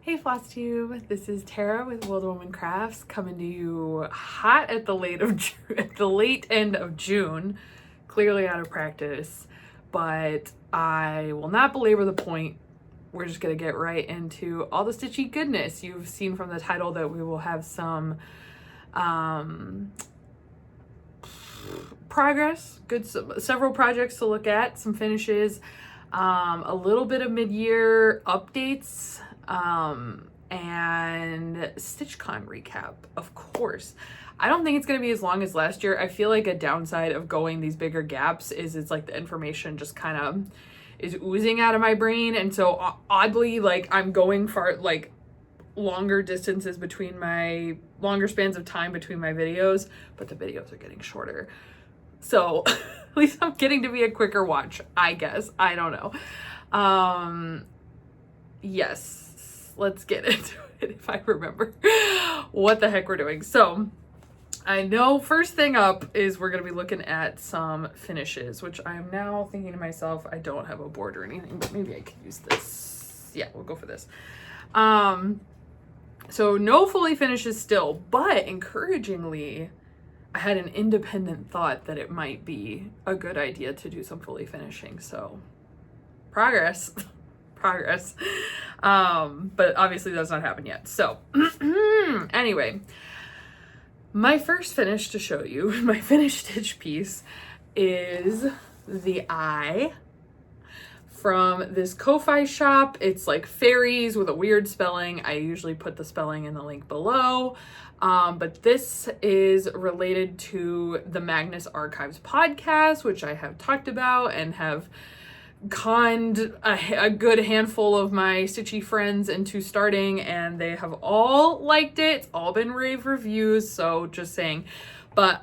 Hey Flosstube, this is Tara with wildewomancrafts coming to you hot at the late end of June, clearly out of practice, but I will not belabor the point. We're just gonna get right into all the stitchy goodness. You've seen from the title that we will have some progress, several projects to look at, some finishes, a little bit of mid-year updates, and StitchCon recap, of course. I don't think it's going to be as long as last year. I feel like a downside of going these bigger gaps is it's like the information just kind of is oozing out of my brain, and so oddly, like, I'm going for like longer distances between my longer spans of time between my videos, but the videos are getting shorter, so at least I'm getting to be a quicker watch, I guess. I don't know. Yes, let's get into it if I remember what the heck we're doing. So I know first thing up is we're going to be looking at some finishes, which I'm now thinking to myself, I don't have a board or anything, but maybe I could use this. Yeah, we'll go for this. So no fully finishes still, but encouragingly, I had an independent thought that it might be a good idea to do some fully finishing. So progress. But obviously that's not happened yet. So anyway, my first finish to show you, my finished stitch piece, is the eye from this Ko-Fi shop. It's like fairies with a weird spelling. I usually put the spelling in the link below. But this is related to the Magnus Archives podcast, which I have talked about and have conned a good handful of my stitchy friends into starting, and they have all liked it. It's all been rave reviews, so just saying. But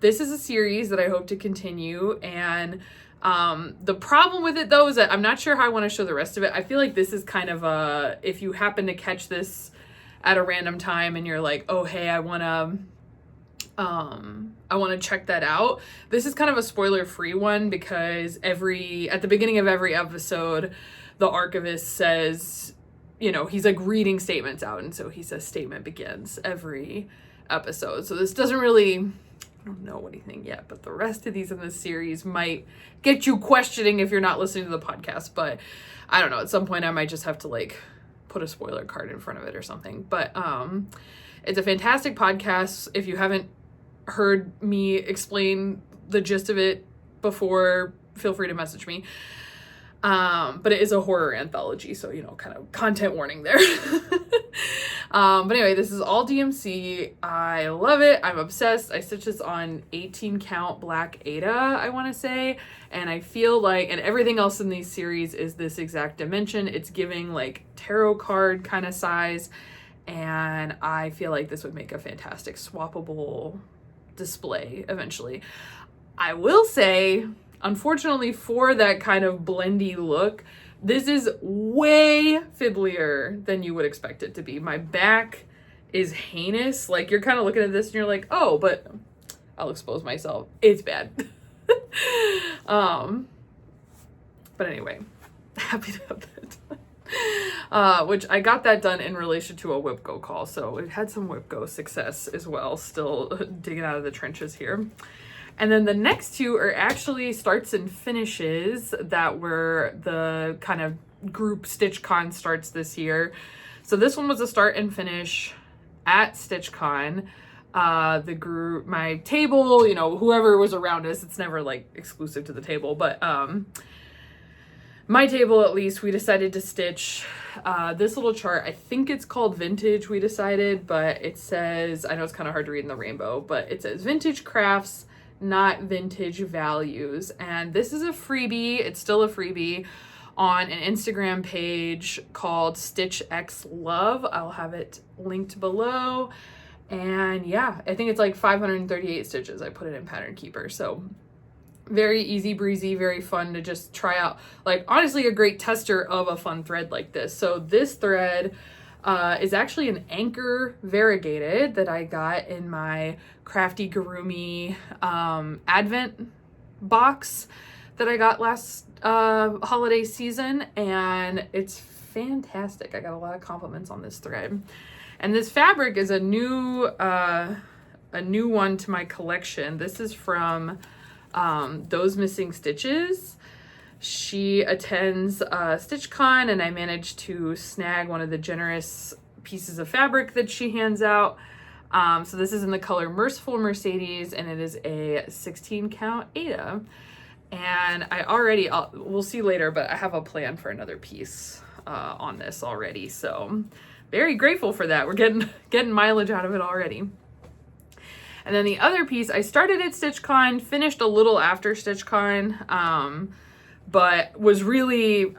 this is a series that I hope to continue, and the problem with it though is that I'm not sure how I want to show the rest of it. I feel like this is kind of a, if you happen to catch this at a random time and you're like, oh hey, I want to check that out. This is kind of a spoiler-free one because at the beginning of every episode, the archivist says, you know, he's like reading statements out, and so he says statement begins every episode. So this doesn't really, I don't know anything yet, but the rest of these in this series might get you questioning if you're not listening to the podcast, but I don't know, at some point I might just have to like put a spoiler card in front of it or something. But it's a fantastic podcast. If you haven't heard me explain the gist of it before, feel free to message me. But it is a horror anthology, so, you know, kind of content warning there. But anyway, this is all DMC. I love it. I'm obsessed. I stitched this on 18 count black Ada, I want to say, and I feel like, and everything else in these series is this exact dimension. It's giving like tarot card kind of size, and I feel like this would make a fantastic swappable display eventually. I will say, unfortunately for that kind of blendy look, this is way fibblier than you would expect it to be. My back is heinous. Like, you're kind of looking at this and you're like, oh, but I'll expose myself. It's bad. But anyway, happy to have that done. Which I got that done in relation to a WIPGO call, so it had some WIPGO success as well, still digging out of the trenches here. And then the next two are actually starts and finishes that were the kind of group StitchCon starts this year. So this one was a start and finish at StitchCon. The group, my table, you know, whoever was around us, it's never like exclusive to the table, but my table, at least, we decided to stitch this little chart. I think it's called Vintage, we decided, but it says, I know it's kind of hard to read in the rainbow, but it says Vintage Crafts, Not Vintage Values. And this is a freebie. It's still a freebie on an Instagram page called Stitch X Love. I'll have it linked below. And yeah, I think it's like 538 stitches. I put it in Pattern Keeper. So very easy breezy, very fun to just try out. Like, honestly, a great tester of a fun thread like this. So this thread is actually an Anchor variegated that I got in my Crafty Gurumi Advent box that I got last holiday season, and it's fantastic. I got a lot of compliments on this thread. And this fabric is a new one to my collection. This is from Those Missing Stitches. She attends StitchCon, and I managed to snag one of the generous pieces of fabric that she hands out. So this is in the color Merciful Mercedes, and it is a 16 count Aida. And we'll see later, but I have a plan for another piece on this already. So very grateful for that. We're getting mileage out of it already. And then the other piece, I started at StitchCon, finished a little after StitchCon, but I was really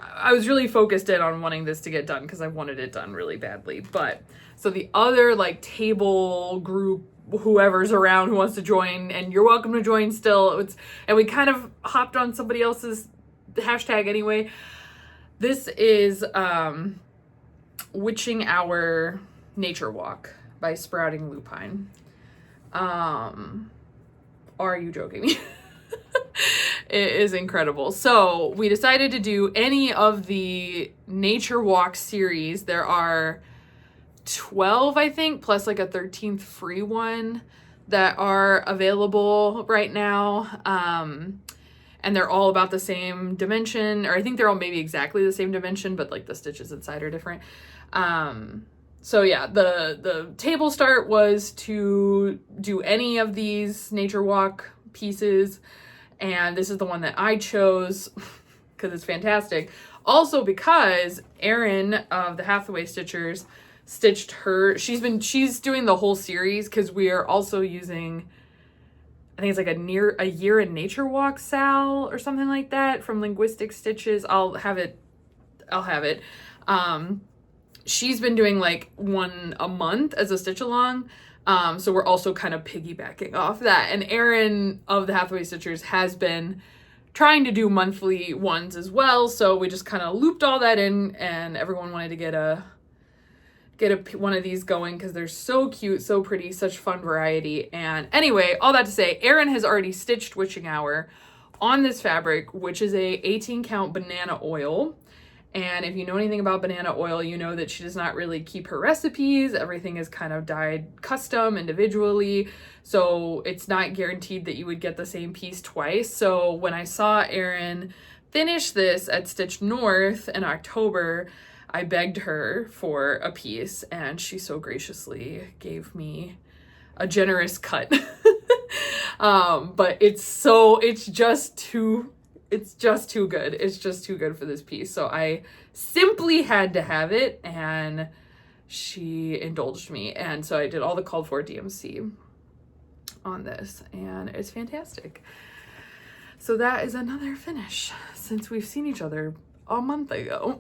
focused in on wanting this to get done because I wanted it done really badly. But so the other like table group, whoever's around who wants to join, and you're welcome to join still. And we kind of hopped on somebody else's hashtag anyway. This is Witching Hour Nature Walk by Sprouting Lupine. Are you joking me? It is incredible. So we decided to do any of the Nature Walk series. There are 12, I think, plus like a 13th free one that are available right now. And they're all about the same dimension, or I think they're all maybe exactly the same dimension, but like the stitches inside are different. So yeah, the table start was to do any of these Nature Walk pieces, and this is the one that I chose because it's fantastic. Also because Erin of the Hathaway Stitchers stitched her. She's doing the whole series because we are also using, I think it's like a year in Nature Walk Sal or something like that from Linguistic Stitches. I'll have it. She's been doing like one a month as a stitch along. So we're also kind of piggybacking off that. And Erin of the Hathaway Stitchers has been trying to do monthly ones as well. So we just kind of looped all that in, and everyone wanted to get one of these going because they're so cute, so pretty, such fun variety. And anyway, all that to say, Erin has already stitched Witching Hour on this fabric, which is a 18 count banana oil. And if you know anything about banana oil, you know that she does not really keep her recipes. Everything is kind of dyed custom individually. So it's not guaranteed that you would get the same piece twice. So when I saw Erin finish this at Stitch North in October, I begged her for a piece, and she so graciously gave me a generous cut. But it's just too good. It's just too good for this piece. So I simply had to have it, and she indulged me. And so I did all the called for DMC on this, and it's fantastic. So that is another finish since we've seen each other a month ago.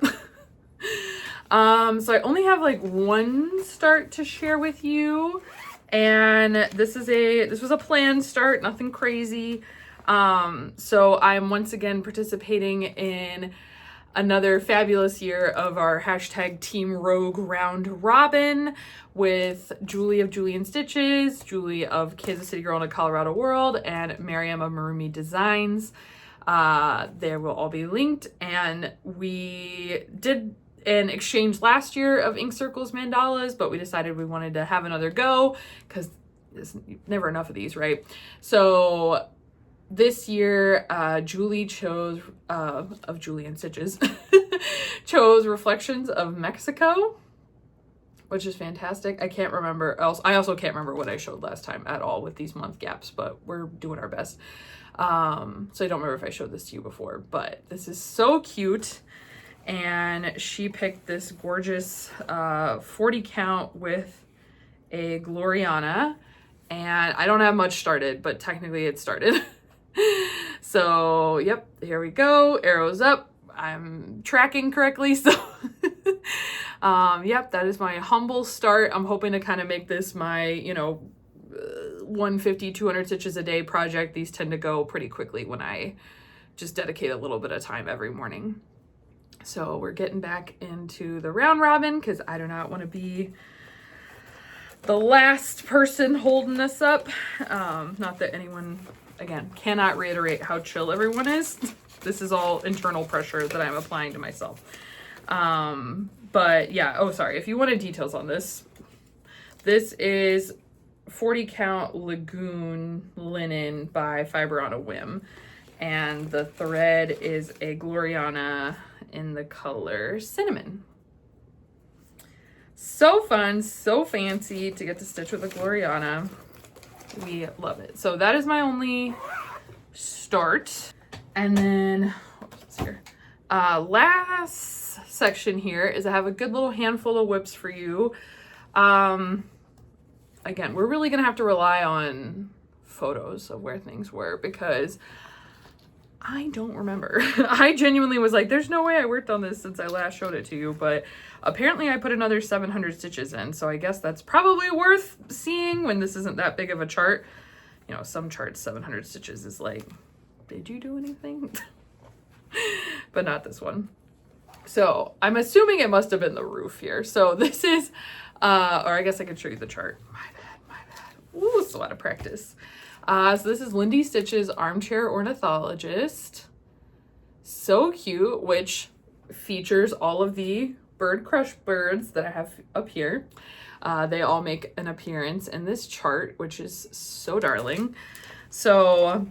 So I only have like one start to share with you, and this was a planned start, nothing crazy. So I'm once again participating in another fabulous year of our hashtag Team Rogue Round Robin with Julie of Julian Stitches, Julie of Kansas City Girl in a Colorado World, and Miriam of Marumi Designs. They will all be linked, and we did an exchange last year of ink circles mandalas, but we decided we wanted to have another go because there's never enough of these, right? So this year, Julie chose, of Julian Stitches, chose Reflections of Mexico, which is fantastic. I can't remember else. I also can't remember what I showed last time at all with these month gaps, but we're doing our best. So I don't remember if I showed this to you before, but this is so cute. And she picked this gorgeous 40 count with a Gloriana, and I don't have much started, but technically it started. So yep, here we go, arrows up. I'm tracking correctly, so yep, that is my humble start. I'm hoping to kind of make this my 150 200 stitches a day project. These tend to go pretty quickly when I just dedicate a little bit of time every morning. So we're getting back into the round robin because I do not want to be the last person holding this up. Not that anyone, again, cannot reiterate how chill everyone is. This is all internal pressure that I'm applying to myself. But yeah, oh, sorry. If you wanted details on this, this is 40 count Lagoon linen by Fiber on a Whim. And the thread is a Gloriana in the color Cinnamon. So fun, so fancy to get to stitch with a Gloriana. We love it. So that is my only start. And then, what's here? Last section here is I have a good little handful of whips for you. Again, we're really gonna have to rely on photos of where things were because I don't remember. I genuinely was like, there's no way I worked on this since I last showed it to you, but apparently I put another 700 stitches in, so I guess that's probably worth seeing when this isn't that big of a chart. You know, some charts 700 stitches is like, did you do anything? But not this one. So I'm assuming it must have been the roof here. So this is, or I guess I could show you the chart. My bad. Ooh, it's a lot of practice. So this is Lindy Stitch's Armchair Ornithologist. So cute, which features all of the Bird Crush birds that I have up here. They all make an appearance in this chart, which is so darling. So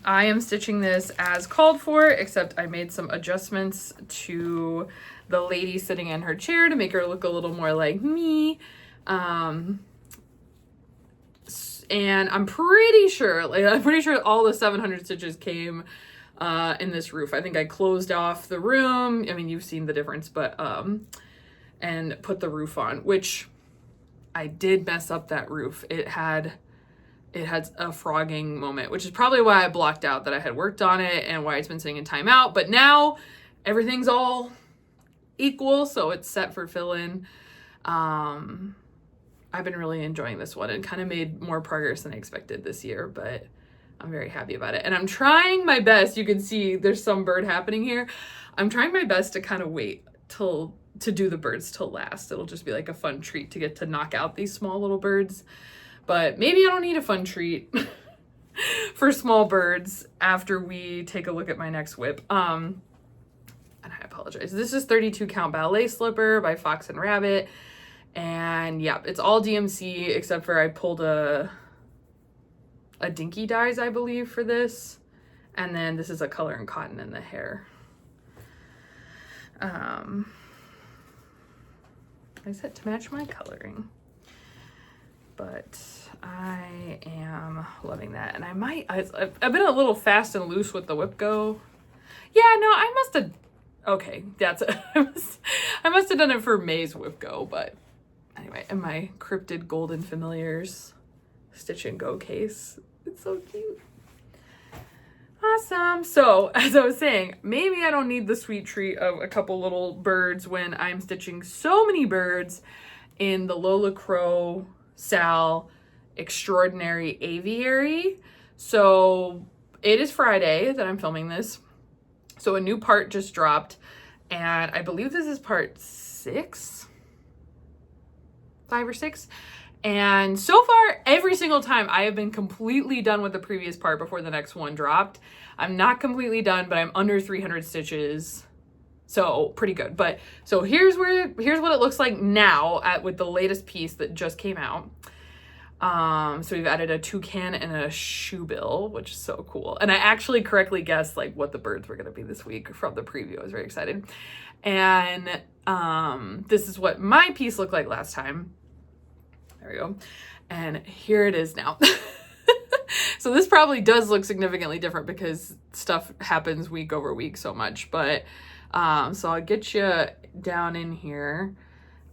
I am stitching this as called for, except I made some adjustments to the lady sitting in her chair to make her look a little more like me. And I'm pretty sure all the 700 stitches came in this roof. I think I closed off the room. I mean, you've seen the difference, but and put the roof on, which I did mess up that roof. It had a frogging moment, which is probably why I blocked out that I had worked on it and why it's been sitting in timeout. But now everything's all equal, so it's set for fill-in. I've been really enjoying this one and kind of made more progress than I expected this year, but I'm very happy about it. And I'm trying my best. You can see there's some bird happening here. I'm trying my best to kind of wait to do the birds till last. It'll just be like a fun treat to get to knock out these small little birds. But maybe I don't need a fun treat for small birds after we take a look at my next whip. And I apologize. This is 32 count ballet slipper by Fox and Rabbit. And yeah, it's all DMC except for I pulled a dinky dyes, I believe, for this. And then this is a color and cotton in the hair. I said to match my coloring. But I am loving that. And I've been a little fast and loose with the whip go. Yeah, no, I must have, okay, I must have done it for May's whip go, but anyway, in my Cryptid Golden Familiars Stitch and Go case. It's so cute. Awesome. So, as I was saying, maybe I don't need the sweet treat of a couple little birds when I'm stitching so many birds in the Lola Crow Sal Extraordinary Aviary. So, it is Friday that I'm filming this. So, a new part just dropped, and I believe this is part 6? 5 or 6, and so far every single time I have been completely done with the previous part before the next one dropped. I'm not completely done, but I'm under 300 stitches, so pretty good. But so here's what it looks like now with the latest piece that just came out. So we've added a toucan and a shoebill, which is so cool. And I actually correctly guessed like what the birds were going to be this week from the preview. I was very excited. And this is what my piece looked like last time. There we go. And here it is now. So this probably does look significantly different because stuff happens week over week so much. But so I'll get you down in here.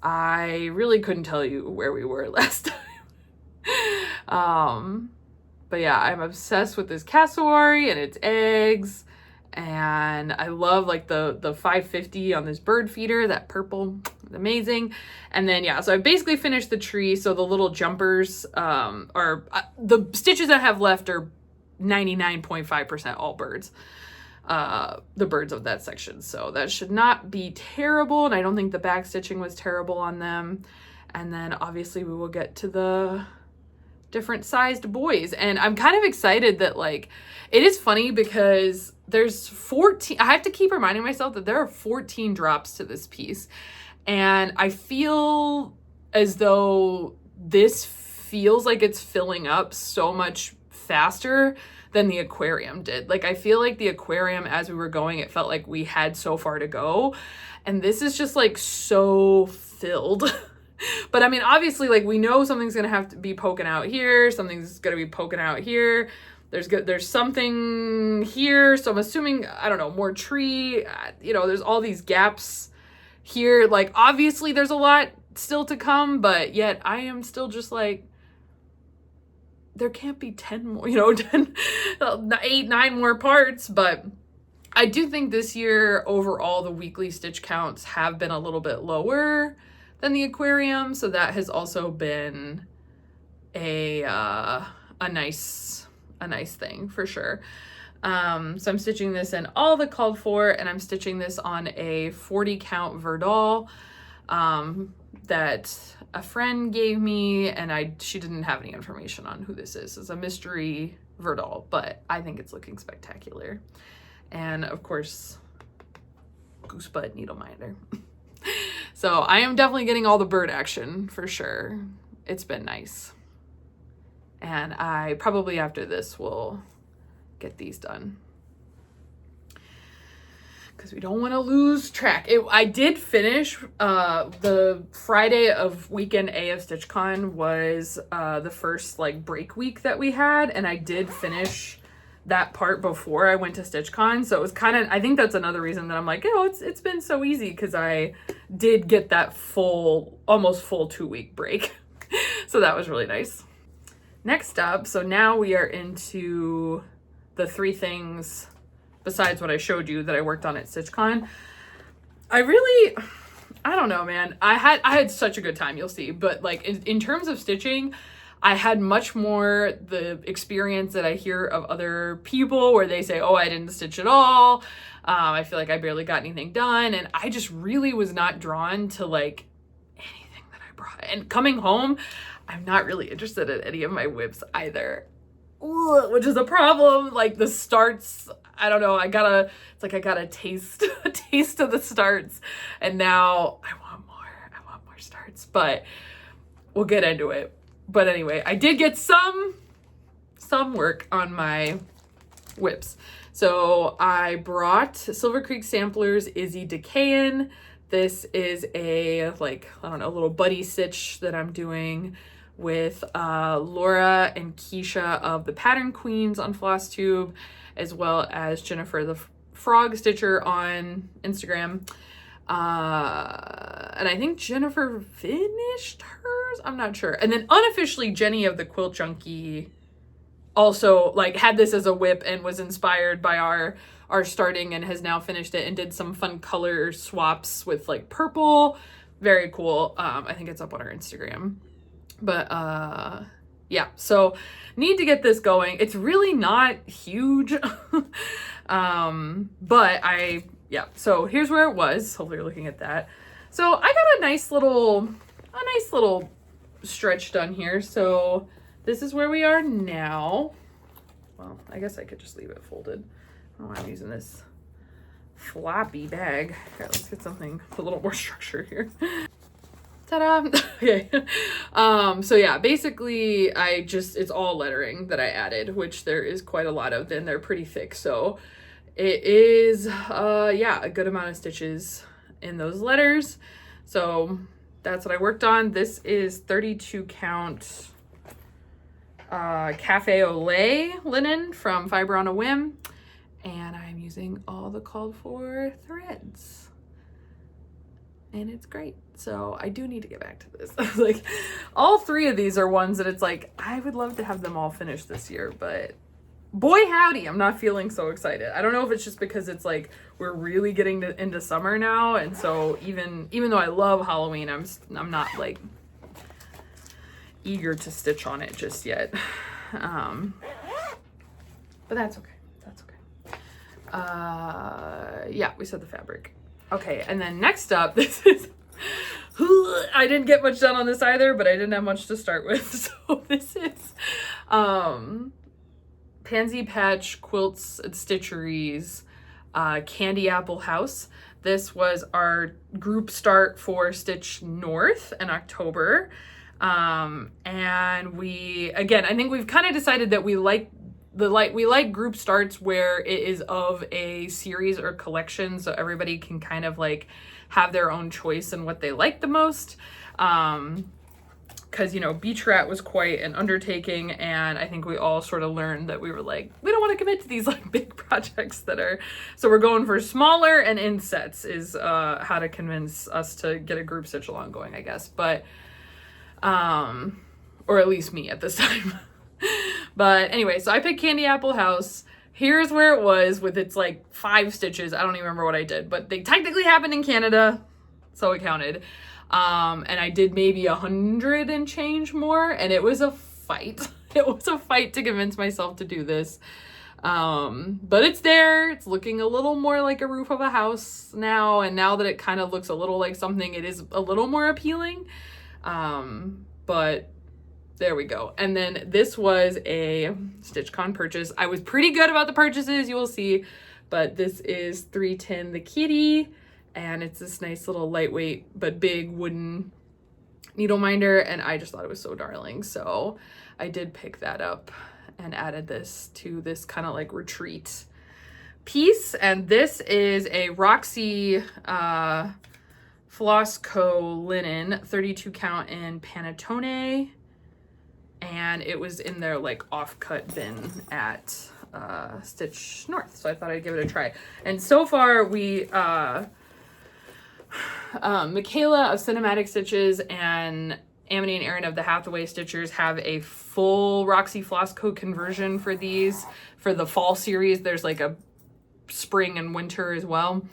I really couldn't tell you where we were last time. But yeah, I'm obsessed with this cassowary and its eggs. And I love like the 550 on this bird feeder, that purple, amazing. And then yeah, so I basically finished the tree. So the little jumpers are the stitches I have left are 99.5% all birds, the birds of that section. So that should not be terrible. And I don't think the back stitching was terrible on them. And then obviously we will get to the different sized boys. And I'm kind of excited that, like, it is funny because there's 14, I have to keep reminding myself that there are 14 drops to this piece. And I feel as though this feels like it's filling up so much faster than the aquarium did. Like, I feel like the aquarium, as we were going, it felt like we had so far to go. And this is just like so filled. But I mean, obviously, like, we know something's gonna have to be poking out here, something's gonna be poking out here. There's something here, so I'm assuming, I don't know, more tree. You know, there's all these gaps here. Like, obviously, there's a lot still to come, but yet I am still just like, there can't be 10 more, you know, 10, 8, 9 more parts. But I do think this year overall the weekly stitch counts have been a little bit lower than the aquarium, so that has also been a nice thing for sure. So I'm stitching this in all the called for, and I'm stitching this on a 40 count Verdal that a friend gave me, and she didn't have any information on who this is. It's a mystery Verdal, but I think it's looking spectacular. And of course, Goosebud needle minder. So I am definitely getting all the bird action for sure. It's been nice. And I probably after this will get these done, because we don't want to lose track. I did finish the Friday of weekend A of StitchCon was the first like break week that we had, and I did finish that part before I went to StitchCon. So it was kind of, I think that's another reason that I'm like, oh, it's been so easy, because I did get that almost full 2-week break. So that was really nice. Next up, so now we are into the 3 things besides what I showed you that I worked on at StitchCon. I don't know, man. I had such a good time, you'll see. But like in terms of stitching, I had much more the experience that I hear of other people where they say, oh, I didn't stitch at all. I feel like I barely got anything done. And I just really was not drawn to like anything that I brought. And coming home, I'm not really interested in any of my whips either. Ugh, which is a problem. Like the starts, I don't know, I got a taste of the starts, and now I want more starts, but we'll get into it. But anyway, I did get some work on my whips. So I brought Silver Creek Samplers Izzie Dekayen. This is a, like, I don't know, a little buddy stitch that I'm doing with Laura and Keisha of the Pattern Queens on Flosstube, as well as Jennifer the Frog Stitcher on Instagram. And I think Jennifer finished hers, I'm not sure. And then unofficially, Jenny of the Quilt Junkie also like had this as a whip and was inspired by our starting, and has now finished it and did some fun color swaps with like purple. Very cool. I think it's up on our Instagram. But yeah, so need to get this going. It's really not huge. But yeah, so here's where it was. Hopefully you're looking at that. So I got a nice little stretch done here. So this is where we are now. Well, I guess I could just leave it folded. I don't know why I'm using this floppy bag. Here, let's get something with a little more structure here. Ta-da! Okay. So yeah, basically it's all lettering that I added, which there is quite a lot of, and they're pretty thick. So it is, yeah, a good amount of stitches in those letters. So that's what I worked on. This is 32 count Cafe au lait linen from Fiber on a Whim. And I'm using all the called for threads. And it's great. So I do need to get back to this. Like, all 3 of these are ones that it's like, I would love to have them all finished this year, but boy howdy, I'm not feeling so excited. I don't know if it's just because it's like we're really getting into summer now, and so even though I love Halloween, I'm not like eager to stitch on it just yet. But that's okay. That's okay. Yeah, we said the fabric. Okay, and then next up, this is I didn't get much done on this either, but I didn't have much to start with. So this is Pansy Patch Quilts and Stitchery's Candy Apple House. This was our group start for Stitch North in October. And we, again, I think we've kind of decided that we like group starts where it is of a series or collection, so everybody can kind of like have their own choice in what they like the most. Because, you know, Beach Rat was quite an undertaking, and I think we all sort of learned that we were like, we don't want to commit to these like big projects that are, so we're going for smaller and in sets is how to convince us to get a group stitch along going, I guess. But or at least me at this time. But anyway, so I picked Candy Apple House. Here's where it was with its like 5 stitches. I don't even remember what I did, but they technically happened in Canada, so it counted. And I did maybe 100 and change more, and it was a fight. It was a fight to convince myself to do this. But it's there. It's looking a little more like a roof of a house now, and now that it kind of looks a little like something, it is a little more appealing. But there we go. And then this was a StitchCon purchase. I was pretty good about the purchases, you will see, but this is 310 the Kitty, and it's this nice little lightweight but big wooden needle minder, and I just thought it was so darling. So I did pick that up and added this to this kind of like retreat piece. And this is a Roxy Floss Co. linen, 32 count in Panettone. And it was in their like offcut bin at Stitch North. So I thought I'd give it a try. And so far we, Michaela of Cinematic Stitches and Amity and Erin of the Hathaway Stitchers have a full Roxy Floss Co. conversion for these. For the fall series, there's like a spring and winter as well.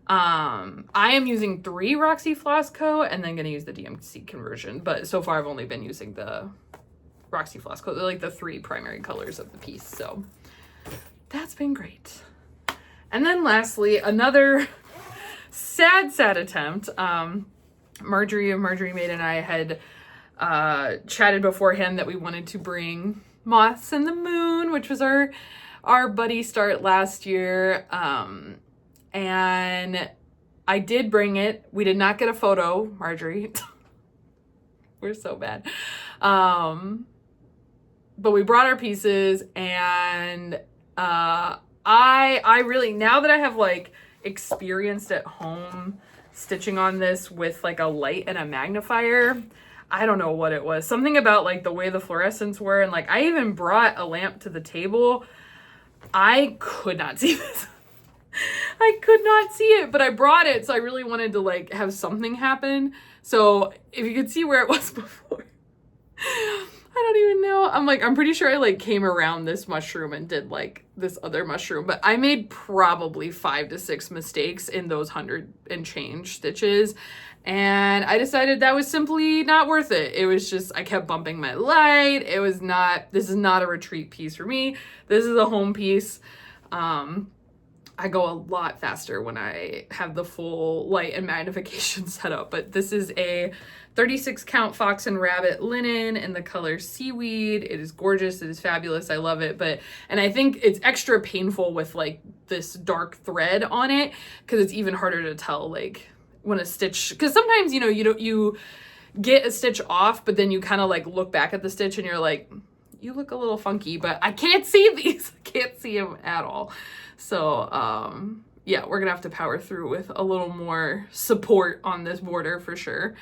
I am using 3 Roxy Floss Co. and then going to use the DMC conversion. But so far I've only been using the Roxy Floss Co. They're like the 3 primary colors of the piece. So that's been great. And then lastly, another sad attempt. Marjorie of Marjorie Maid and I had chatted beforehand that we wanted to bring Moths and the Moon, which was our buddy start last year. And I did bring it. We did not get a photo, Marjorie. We're so bad. But we brought our pieces, and I really, now that I have like experienced at home stitching on this with like a light and a magnifier, I don't know what it was. Something about like the way the fluorescents were, and like I even brought a lamp to the table. I could not see this. I could not see it, but I brought it, so I really wanted to like have something happen. So if you could see where it was before, I don't even know. I'm pretty sure I like came around this mushroom and did like this other mushroom, but I made probably 5 to 6 mistakes in those 100 and change stitches. And I decided that was simply not worth it. It was just, I kept bumping my light. It was not, this is not a retreat piece for me. This is a home piece. I go a lot faster when I have the full light and magnification set up, but this is a 36 count Fox and Rabbit linen in the color Seaweed. It is gorgeous. It is fabulous. I love it. And I think it's extra painful with like this dark thread on it, because it's even harder to tell like when a stitch, because sometimes, you know, you get a stitch off, but then you kind of like look back at the stitch and you're like, you look a little funky, but I can't see these. I can't see them at all. So, yeah, we're gonna have to power through with a little more support on this border for sure.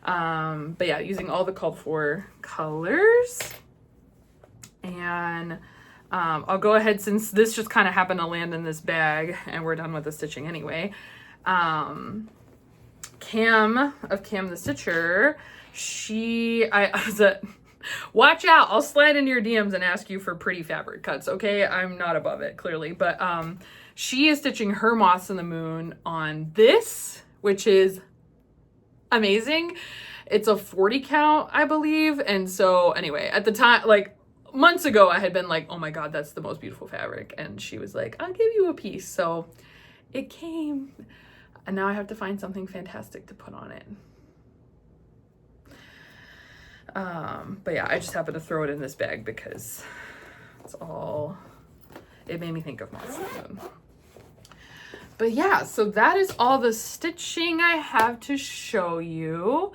But yeah, using all the called for colors. And I'll go ahead, since this just kind of happened to land in this bag and we're done with the stitching anyway. Cam of Cam the Stitcher, I was at, watch out, I'll slide into your DMs and ask you for pretty fabric cuts, okay? I'm not above it, clearly. But she is stitching her Moths and the Moon on this, which is amazing. It's a 40 count, I believe. And so anyway, at the time, like months ago, I had been like, oh my God, that's the most beautiful fabric. And she was like, I'll give you a piece. So it came. And now I have to find something fantastic to put on it. But yeah, I just happened to throw it in this bag because it's all, it made me think of Moths. But yeah, so that is all the stitching I have to show you.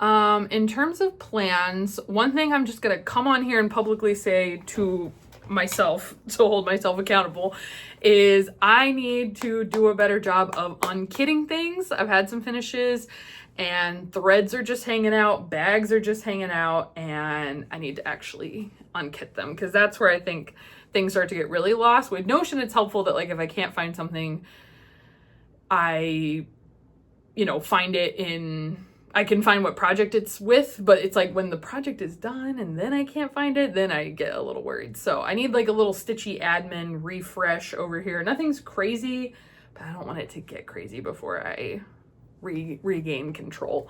In terms of plans, one thing I'm just gonna come on here and publicly say to myself, to hold myself accountable, is I need to do a better job of unkitting things. I've had some finishes and threads are just hanging out, bags are just hanging out, and I need to actually unkit them, because that's where I think things start to get really lost. With Notion, it's helpful that like if I can't find something, I, you know, find it in, I can find what project it's with, but it's like when the project is done and then I can't find it, then I get a little worried. So I need like a little stitchy admin refresh over here. Nothing's crazy, but I don't want it to get crazy before I regain control.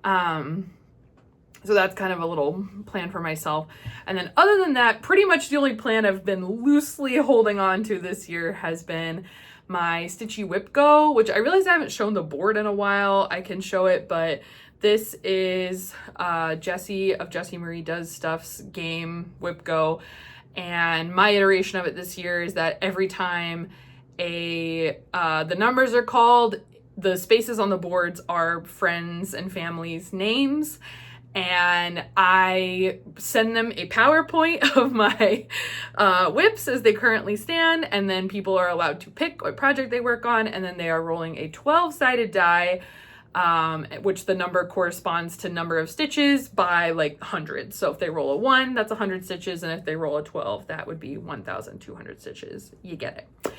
So that's kind of a little plan for myself. And then other than that, pretty much the only plan I've been loosely holding on to this year has been my Stitchy Whip Go, which I realize I haven't shown the board in a while. I can show it, but this is Jessie of Jessie Marie Does Stuff's game Whip Go. And my iteration of it this year is that every time the numbers are called, the spaces on the boards are friends and family's names. And I send them a PowerPoint of my whips as they currently stand, and then people are allowed to pick what project they work on, and then they are rolling a 12-sided die, which the number corresponds to number of stitches by like hundreds. So if they roll a 1, that's 100 stitches, and if they roll a 12, that would be 1,200 stitches. You get it.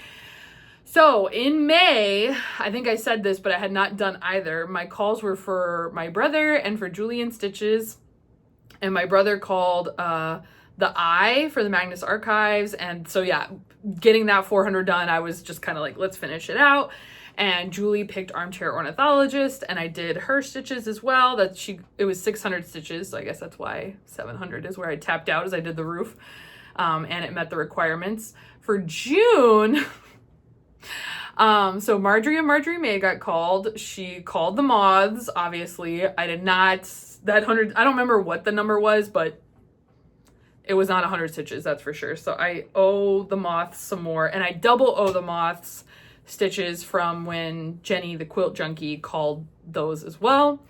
So in May, I think I said this, but I had not done either. My calls were for my brother and for Julian Stitches. And my brother called the I for the Magnus Archives. And so yeah, getting that 400 done, I was just kind of like, let's finish it out. And Julie picked Armchair Ornithologist, and I did her stitches as well. It was 600 stitches, so I guess that's why 700 is where I tapped out as I did the roof. And it met the requirements. For June... So Marjorie and Marjorie May got called. She called the Moths, obviously. I did not, that 100, I don't remember what the number was, but it was not 100 stitches, that's for sure. So I owe the Moths some more, and I double owe the Moths stitches from when Jenny, the quilt junkie, called those as well.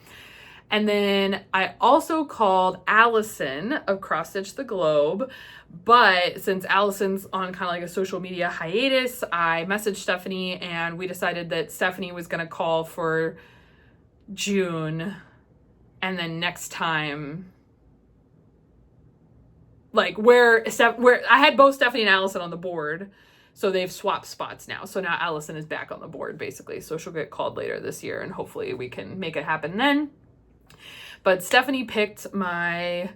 And then I also called Allison of Cross Stitch the Globe, but since Allison's on kind of like a social media hiatus, I messaged Stephanie and we decided that Stephanie was going to call for June, and then next time, like where I had both Stephanie and Allison on the board, so they've swapped spots now. So now Allison is back on the board basically, so she'll get called later this year and hopefully we can make it happen then. But Stephanie picked my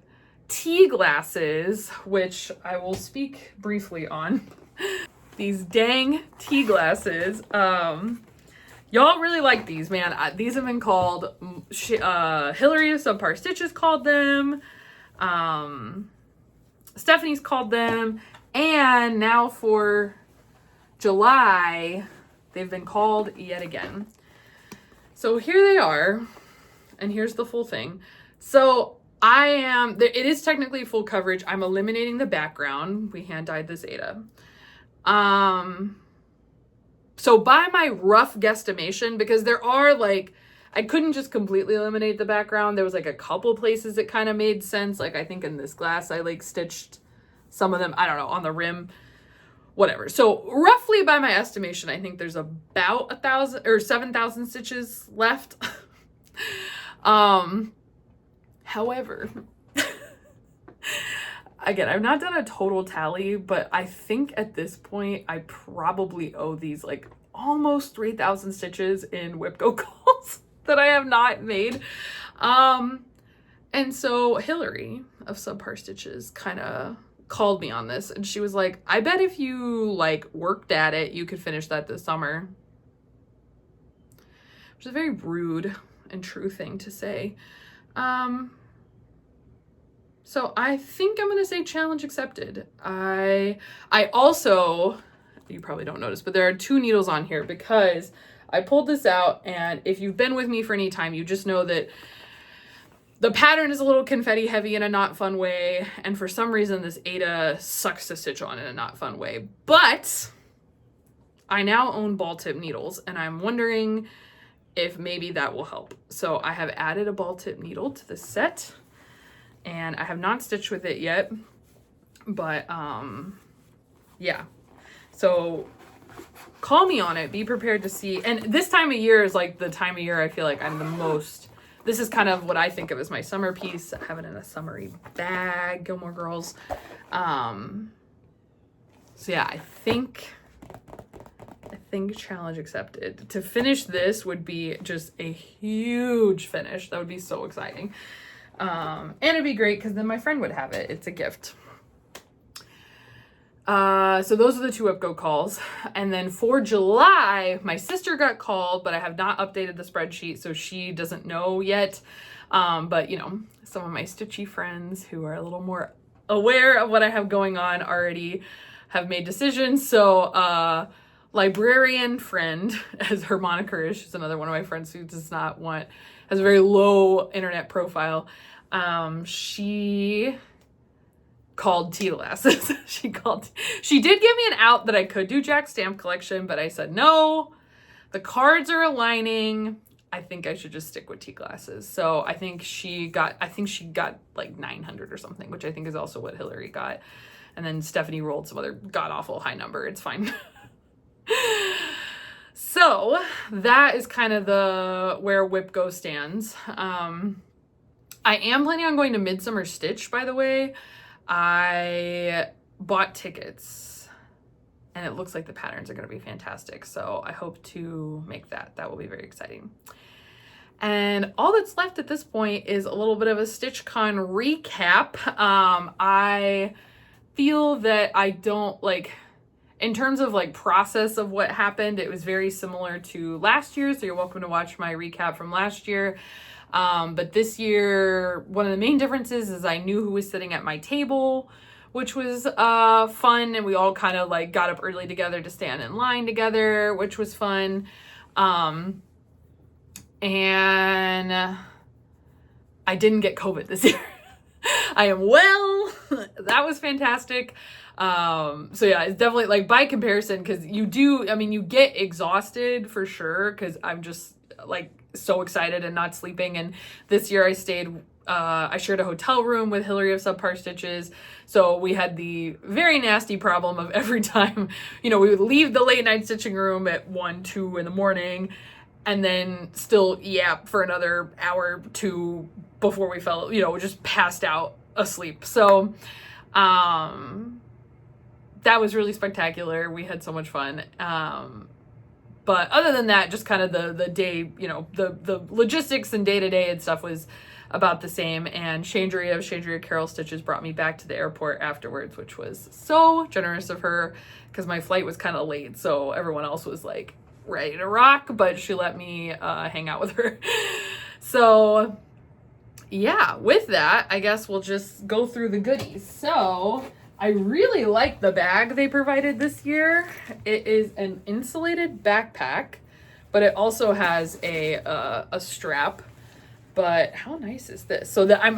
tea glasses, which I will speak briefly on. These dang tea glasses. Y'all really like these, man. These have been called, Hillary of Subpar Stitches called them. Stephanie's called them. And now for July, they've been called yet again. So here they are. And here's the full thing. So it is technically full coverage. I'm eliminating the background. We hand dyed this Ada. So by my rough guesstimation, because there are like, I couldn't just completely eliminate the background. There was like a couple places that kind of made sense. Like I think in this glass, I like stitched some of them, I don't know, on the rim, whatever. So roughly by my estimation, I think there's about 1,000 or 7,000 stitches left. However, again, I've not done a total tally, but I think at this point, I probably owe these like almost 3,000 stitches in Whip Go calls that I have not made. And so Hillary of Subpar Stitches kind of called me on this, and she was like, I bet if you like worked at it, you could finish that this summer. Which is a very rude and true thing to say. So I think I'm gonna say challenge accepted. I also, you probably don't notice, but there are 2 needles on here because I pulled this out, and if you've been with me for any time, you just know that the pattern is a little confetti heavy in a not fun way, and for some reason this Aida sucks to stitch on in a not fun way. But I now own ball tip needles, and I'm wondering if maybe that will help. So I have added a ball tip needle to the set, and I have not stitched with it yet, but yeah. So call me on it, be prepared to see. And this time of year is like the time of year I feel like I'm the most, this is kind of what I think of as my summer piece. I have it in a summery bag, Gilmore Girls. So yeah, I think challenge accepted. To finish this would be just a huge finish. That would be so exciting. And it'd be great because then my friend would have it. It's a gift. So those are the 2 UpGo calls. And then for July, my sister got called, but I have not updated the spreadsheet, so she doesn't know yet. But you know, some of my stitchy friends who are a little more aware of what I have going on already have made decisions. So, librarian friend, as her moniker is, she's another one of my friends who has a very low internet profile. She called tea glasses. She did give me an out that I could do Jack Stamp collection, but I said no, the cards are aligning. I think I should just stick with tea glasses. So I think she got like 900 or something, which I think is also what Hillary got. And then Stephanie rolled some other god-awful high number. It's fine. So that is kind of where WipGo stands. I am planning on going to Midsummer Stitch, by the way. I bought tickets and it looks like the patterns are going to be fantastic. So I hope to make that. That will be very exciting. And all that's left at this point is a little bit of a StitchCon recap. I feel that I don't in terms of process of what happened, it was very similar to last year. So you're welcome to watch my recap from last year. But this year, one of the main differences is I knew who was sitting at my table, which was fun. And we all kind of got up early together to stand in line together, which was fun. And I didn't get COVID this year. I am well. That was fantastic. So yeah, it's definitely by comparison, because you get exhausted for sure, because I'm just so excited and not sleeping. And this year I shared a hotel room with Hillary of Subpar Stitches. So we had the very nasty problem of every time, we would leave the late night stitching room at 1, 2 in the morning, and then still yap for another hour or 2 before we fell, we just passed out asleep. So, that was really spectacular. We had so much fun. But other than that, just kind of the day, the logistics and day-to-day and stuff was about the same. And Chandria of Chandria Carol Stitches brought me back to the airport afterwards, which was so generous of her, because my flight was kind of late. So everyone else was ready to rock, but she let me hang out with her. So yeah, with that, I guess we'll just go through the goodies. So I really like the bag they provided this year. It is an insulated backpack, but it also has a strap. But how nice is this? So that I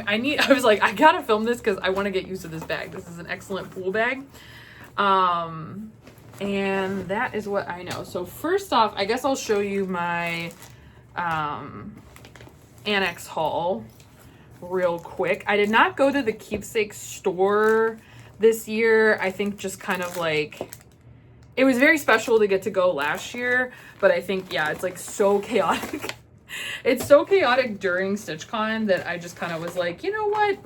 was like, I gotta film this because I want to get used to this bag. This is an excellent pool bag. And that is what I know. So first off, I guess I'll show you my annex haul real quick. I did not go to the keepsake store this year. I think just kind of it was very special to get to go last year, but I think, yeah, it's so chaotic. It's so chaotic during StitchCon that I just kind of was like, you know what?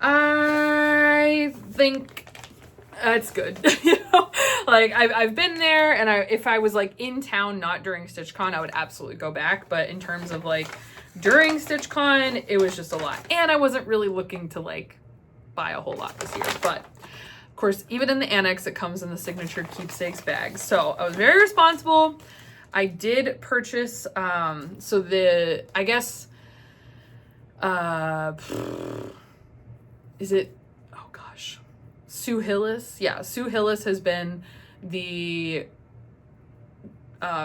I think that's good. I've been there, and if I was in town, not during StitchCon, I would absolutely go back. But in terms of during StitchCon, it was just a lot. And I wasn't really looking to buy a whole lot this year. But of course, even in the annex, it comes in the signature keepsakes bag. So I was very responsible. I did purchase, I guess, is it, oh gosh, Sue Hillis? Yeah, Sue Hillis has been the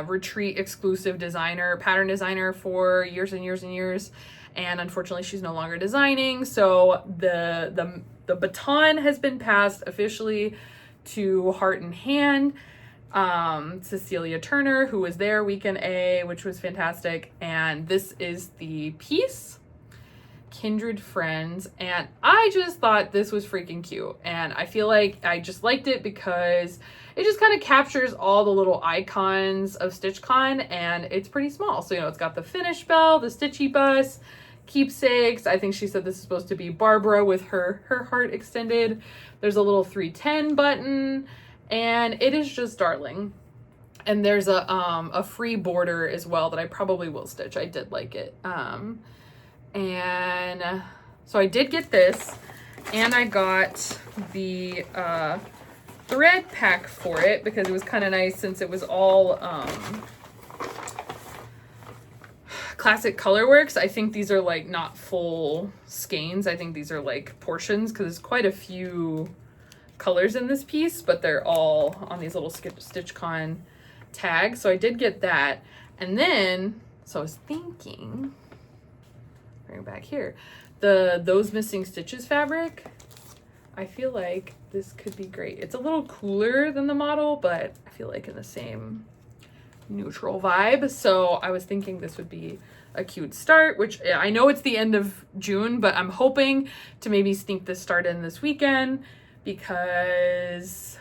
retreat exclusive pattern designer for years and years and years. And unfortunately she's no longer designing. So the baton has been passed officially to Heart and Hand. Cecilia Turner, who was there weekend A, which was fantastic. And this is the piece, Kindred Friends, and I just thought this was freaking cute, and I feel like I just liked it because it just kind of captures all the little icons of StitchCon, and it's pretty small. So, you know, it's got the finish bell, the Stitchy bus, keepsakes. I think she said this is supposed to be Barbara with her heart extended. There's a little 310 button, and it is just darling. And there's a free border as well that I probably will stitch. I did like it. And so I did get this, and I got the thread pack for it because it was kind of nice since it was all classic colorworks. I think these are like not full skeins. I think these are like portions because there's quite a few colors in this piece, but they're all on these little StitchCon tags. So I did get that. And then, so I was thinking, bring it back here, those missing stitches fabric, I feel like this could be great. It's a little cooler than the model, but I feel like in the same neutral vibe. So I was thinking this would be a cute start, which I know it's the end of June, but I'm hoping to maybe sneak this start in this weekend because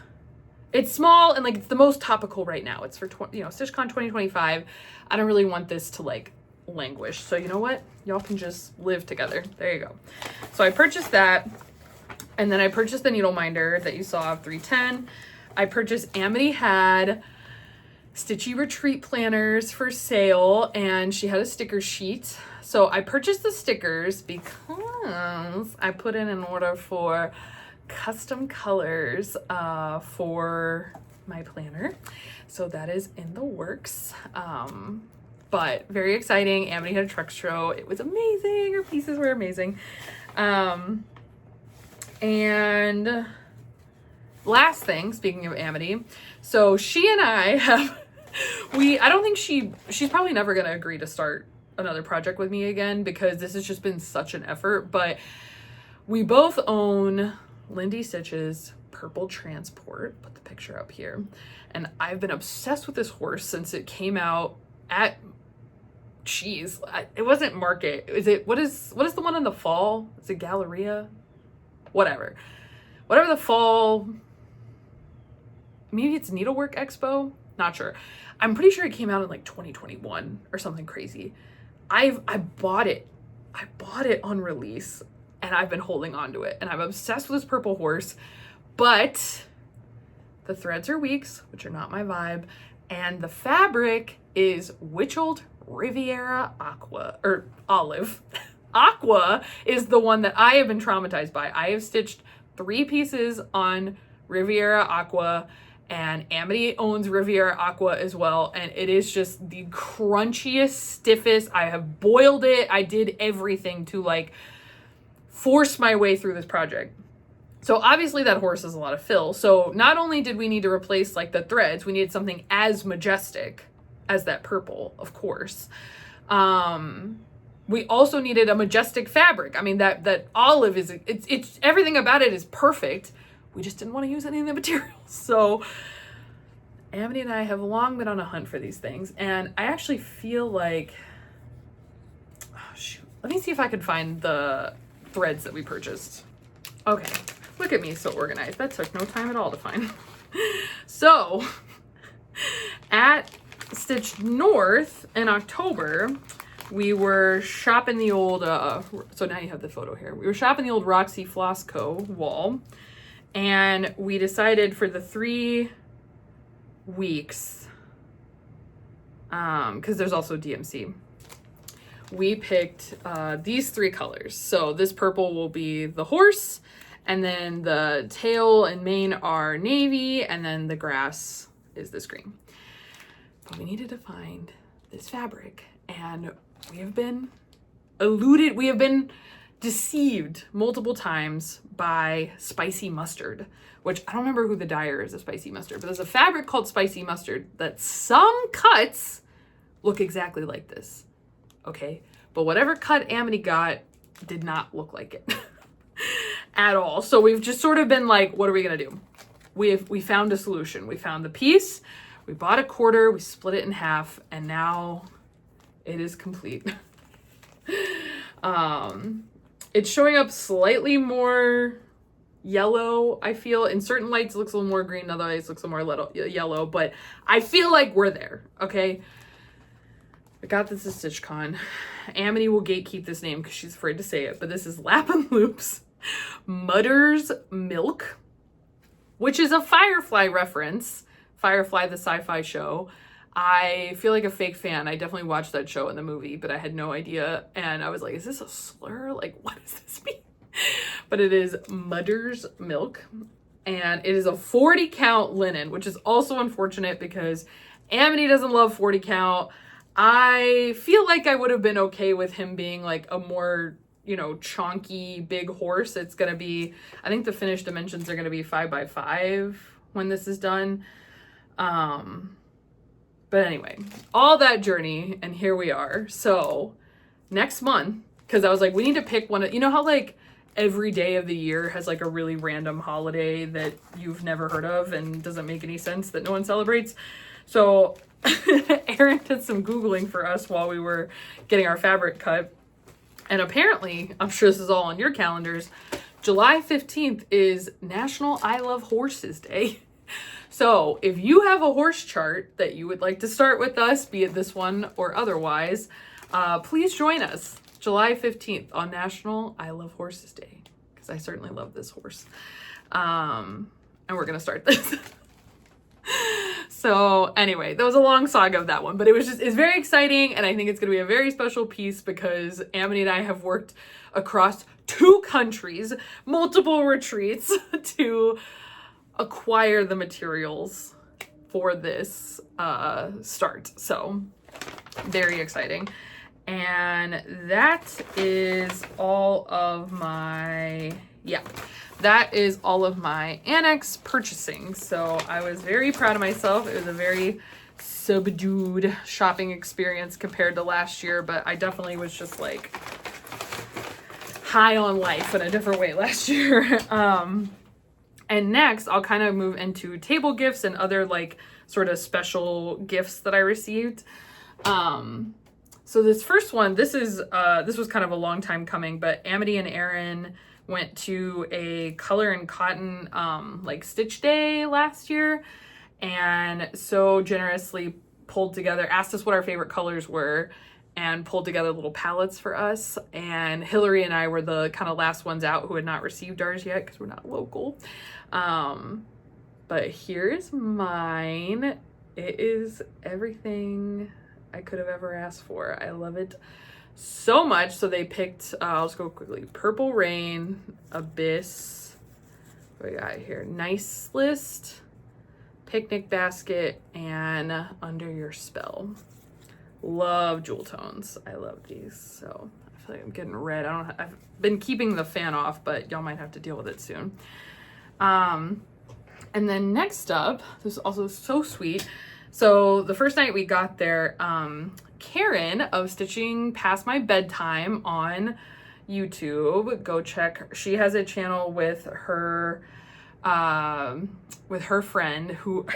it's small and like it's the most topical right now. It's for StitchCon 2025. I don't really want this to like languish. So you know what? Y'all can just live together. There you go. So I purchased that, and then I purchased the needle minder that you saw of 310. I purchased Amity had Stitchy retreat planners for sale, and she had a sticker sheet. So I purchased the stickers because I put in an order for custom colors for my planner. So that is in the works. But very exciting. Amity had a truck show. It was amazing. Her pieces were amazing. And last thing, speaking of Amity, so she and I have, I don't think she's probably never going to agree to start another project with me again because this has just been such an effort, but we both own Lindy Stitch's Purple Transport. Put the picture up here. And I've been obsessed with this horse since it came out at it wasn't Market. What is the one in the fall? Is it Galleria? Whatever the fall, maybe it's Needlework Expo, not sure. I'm pretty sure it came out in like 2021 or something crazy. I bought it on release, and I've been holding on to it, and I'm obsessed with this purple horse, but the threads are weeks, which are not my vibe, and the fabric is Witched Riviera Aqua, or Olive. Aqua is the one that I have been traumatized by. I have stitched 3 pieces on Riviera Aqua, and Amity owns Riviera Aqua as well, and it is just the crunchiest, stiffest. I have boiled it. I did everything to like force my way through this project. So obviously that horse is a lot of fill. So not only did we need to replace like the threads, we needed something as majestic as that purple, of course. We also needed a majestic fabric. I mean, that olive is, it's everything about it is perfect. We just didn't want to use any of the materials. So Amity and I have long been on a hunt for these things. And I actually feel like, oh shoot, let me see if I could find the threads that we purchased. Okay, look at me, so organized. That took no time at all to find. So at Stitch North in October, we were shopping the old, so now you have the photo here. We were shopping the old Roxy Floss Co. wall, and we decided for the 3 weeks, because there's also DMC, we picked these 3 colors. So this purple will be the horse, and then the tail and mane are navy, and then the grass is this green. But we needed to find this fabric, and we have been deceived multiple times by spicy mustard, which I don't remember who the dyer is of spicy mustard, but there's a fabric called spicy mustard that some cuts look exactly like this. Okay, but whatever cut Amity got did not look like it at all. So we've just sort of been like, what are we gonna do? We found a solution. We found the piece, we bought a quarter, we split it in half, and now it is complete. It's showing up slightly more yellow, I feel. In certain lights it looks a little more green, other lights it looks a little more yellow, but I feel like we're there, okay? I got this at StitchCon. Amity will gatekeep this name because she's afraid to say it, but this is Lap and Loop's Mother's Milk, which is a Firefly reference. Firefly, the sci-fi show. I feel like a fake fan. I definitely watched that show in the movie, but I had no idea. And I was like, is this a slur? Like, what does this mean? But it is Mother's Milk. And it is a 40 count linen, which is also unfortunate because Amity doesn't love 40 count. I feel like I would have been okay with him being like a more, you know, chonky big horse. It's going to be, I think the finished dimensions are going to be 5x5 when this is done. But anyway, all that journey, and here we are. So next month, because I was like, we need to pick one of, you know how like every day of the year has like a really random holiday that you've never heard of and doesn't make any sense that no one celebrates. So Erin did some Googling for us while we were getting our fabric cut. And apparently, I'm sure this is all on your calendars, July 15th is National I Love Horses Day. So if you have a horse chart that you would like to start with us, be it this one or otherwise, please join us July 15th on National I Love Horses Day, because I certainly love this horse. And we're going to start this. So anyway, that was a long saga of that one, but it's very exciting. And I think it's going to be a very special piece because Amity and I have worked across 2 countries, multiple retreats to acquire the materials for this start. So very exciting. And that is all of my, that is all of my annex purchasing. So I was very proud of myself. It was a very subdued shopping experience compared to last year, but I definitely was just like high on life in a different way last year. And next I'll kind of move into table gifts and other like sort of special gifts that I received. So this first one, this was kind of a long time coming, but Amity and Erin went to a color and cotton like stitch day last year, and so generously pulled together, asked us what our favorite colors were, and pulled together little palettes for us. And Hillary and I were the kind of last ones out who had not received ours yet because we're not local. But here's mine. It is everything I could have ever asked for. I love it so much. So they picked, I'll just go quickly, Purple Rain, Abyss, what we got here, Nice List, Picnic Basket, and Under Your Spell. Love jewel tones. I love these. So I feel like I'm getting red. I've been keeping the fan off, but y'all might have to deal with it soon. And then next up, this is also so sweet. So the first night we got there, Karen of Stitching Past My Bedtime on YouTube, go check. She has a channel with her friend who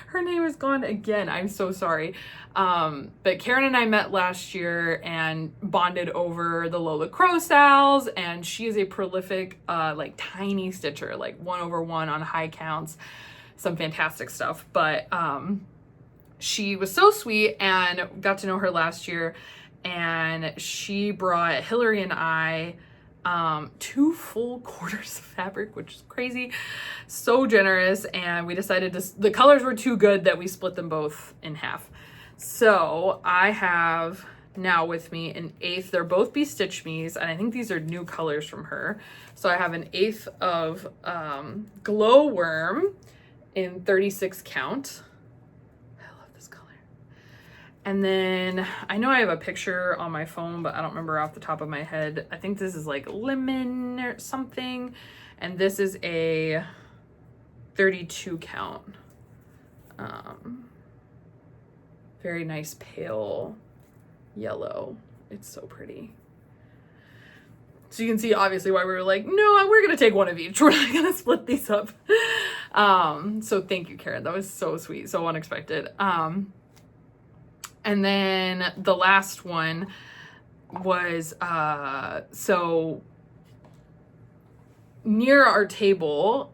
her name is gone again. I'm so sorry. But Karen and I met last year and bonded over the Lola Crow Sals, and she is a prolific, like tiny stitcher, like 1/1 on high counts, some fantastic stuff. But she was so sweet and got to know her last year, and she brought Hillary and I 2 full quarters of fabric, which is crazy, so generous. And we decided the colors were too good that we split them both in half. So I have now with me an 1/8. They're both Be Stitch Me's, and I think these are new colors from her. So I have an 1/8 of Glowworm in 36 count. I love this color. And then I know I have a picture on my phone, but I don't remember off the top of my head. I think this is like lemon or something. And this is a 32 count. Very nice pale yellow. It's so pretty. So you can see obviously why we were like, no, we're going to take one of each. We're not going to split these up. So thank you, Karen. That was so sweet. So unexpected. And then the last one was, so near our table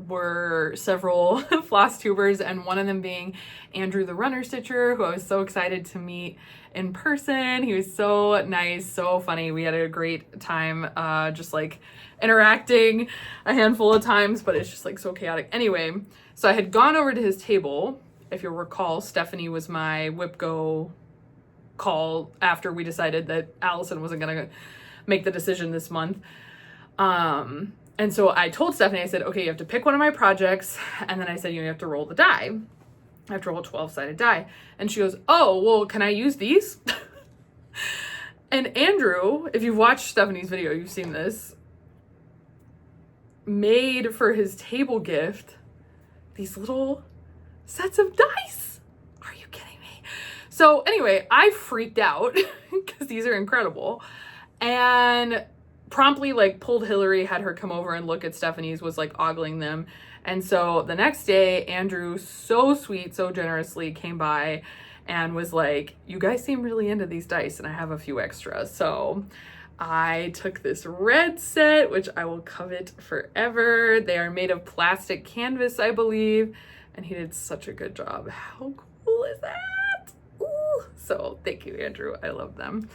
were several Flosstubers, and one of them being Andrew the Runner Stitcher, who I was so excited to meet in person. He was so nice, so funny. We had a great time just like interacting a handful of times, but it's just like so chaotic. Anyway, so I had gone over to his table. If you'll recall, Stephanie was my WIPGO call after we decided that Allison wasn't gonna make the decision this month. And so I told Stephanie, I said, okay, you have to pick one of my projects. And then I said, you have to roll the die. I have to roll a 12-sided die. And she goes, oh, well, can I use these? And Andrew, if you've watched Stephanie's video, you've seen this, made for his table gift these little sets of dice. Are you kidding me? So anyway, I freaked out because these are incredible. And promptly like pulled Hillary, had her come over and look at Stephanie's, was like ogling them. And so the next day, Andrew, so sweet, so generously came by and was like, you guys seem really into these dice and I have a few extras. So I took this red set, which I will covet forever. They are made of plastic canvas, I believe. And he did such a good job. How cool is that? Ooh. So thank you, Andrew. I love them.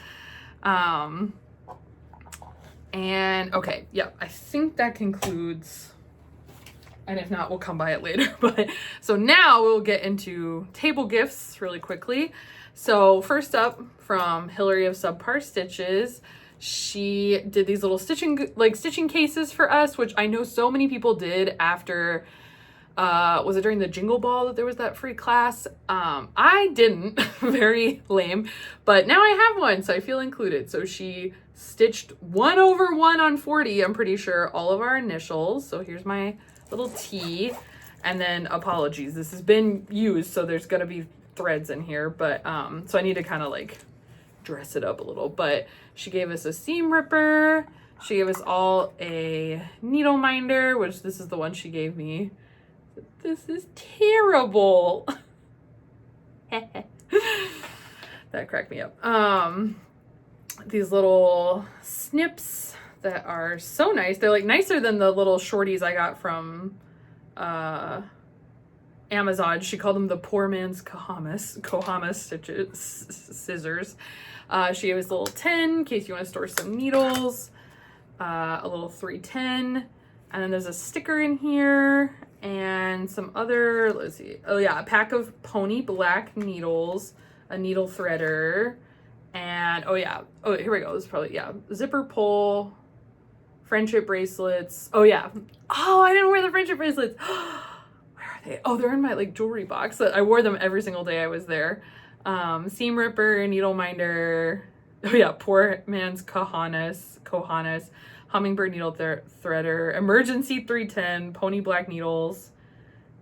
And okay, yeah, I think that concludes, and if not, we'll come by it later. But so now we'll get into table gifts really quickly. So first up, from Hillary of Subpar Stitches, she did these little stitching cases for us, which I know so many people did after, was it during the Jingle Ball that there was that free class? I didn't, very lame, but now I have one, so I feel included. So she stitched 1 over 1 on 40, I'm pretty sure, all of our initials. So here's my little T, and then apologies, this has been used, so there's gonna be threads in here, but so I need to kind of like dress it up a little. But she gave us a seam ripper, she gave us all a needle minder, which this is the one she gave me. This is terrible. That cracked me up. These little snips that are so nice. They're like nicer than the little shorties I got from Amazon. She called them the poor man's Kohama stitches, scissors. She gave us a little 10 in case you want to store some needles, a little 310, and then there's a sticker in here and some other, let's see, oh yeah, a pack of pony black needles, a needle threader, and oh yeah, oh here we go, this is probably, yeah, zipper pull, friendship bracelets, oh yeah, oh I didn't wear the friendship bracelets. Where are they? Oh, they're in my like jewelry box. I wore them every single day I was there. Seam ripper, needle minder, oh yeah, poor man's Kohanas, hummingbird needle threader, emergency 310, pony black needles,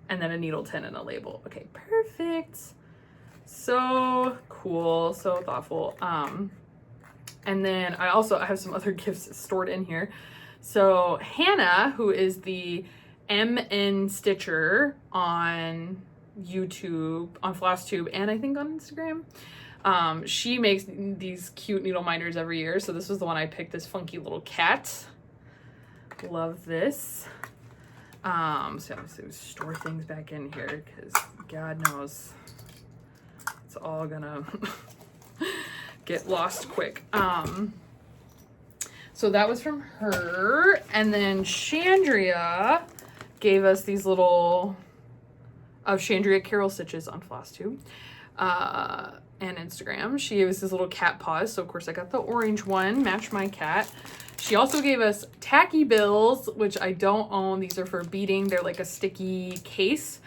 and then a needle 10 and a label. Okay, perfect. So cool, so thoughtful. And then I have some other gifts stored in here. So Hannah, who is the MN Stitcher on YouTube, on Flosstube, and I think on Instagram, she makes these cute needle minders every year. So this was the one I picked, this funky little cat. Love this. So obviously we store things back in here because God knows it's all gonna get lost quick. So that was from her. And then Chandria gave us these little of Chandria Carol stitches on Flosstube and Instagram. She gave us these little cat paws. So of course I got the orange one, match my cat. She also gave us tacky bills, which I don't own. These are for beading. They're like a sticky case.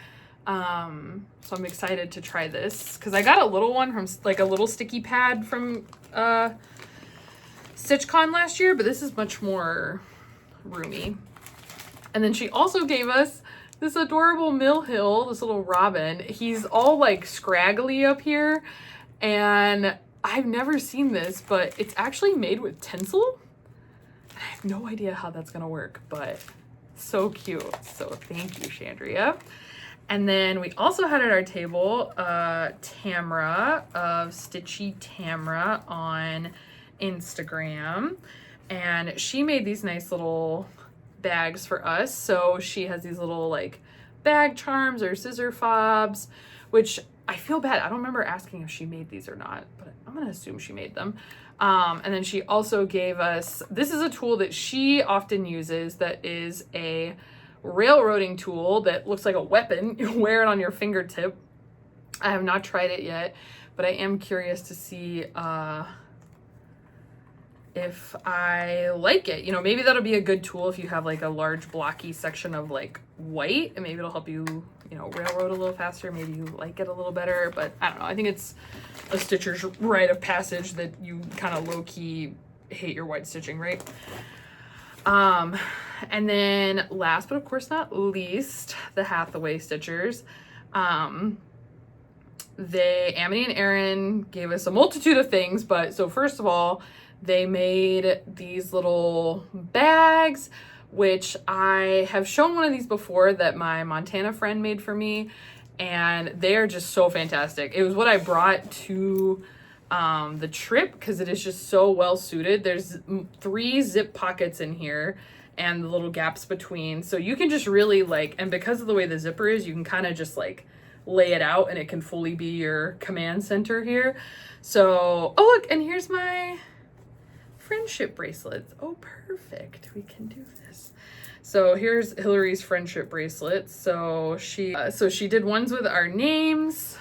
So I'm excited to try this because I got a little one from like a little sticky pad from StitchCon last year, but this is much more roomy. And then she also gave us this adorable Mill Hill, this little robin. He's all like scraggly up here, and I've never seen this, but it's actually made with tinsel. I have no idea how that's gonna work, but so cute. So thank you, Chandria. And then we also had at our table Tamra of Stitchy Tamra on Instagram, and she made these nice little bags for us. So she has these little like bag charms or scissor fobs, which I feel bad. I don't remember asking if she made these or not, but I'm gonna assume she made them. And then she also gave us, this is a tool that she often uses that is a railroading tool that looks like a weapon. You wear it on your fingertip. I have not tried it yet, but I am curious to see if I like it. You know, maybe that'll be a good tool if you have like a large blocky section of like white, and maybe it'll help you, you know, railroad a little faster. Maybe you like it a little better, but I don't know. I think it's a stitcher's rite of passage that you kind of low-key hate your white stitching, right? And then last but of course not least, the Hathaway Stitchers. Amity and Aaron gave us a multitude of things, but so first of all, they made these little bags, which I have shown one of these before that my Montana friend made for me, and they are just so fantastic. It was what I brought to the trip because it is just so well suited. There's 3 zip pockets in here and the little gaps between, so you can just really like, and because of the way the zipper is, you can kind of just like lay it out and it can fully be your command center here. So, oh look, and here's my friendship bracelets. Oh, perfect. We can do this. So here's Hillary's friendship bracelet. So she did ones with our names,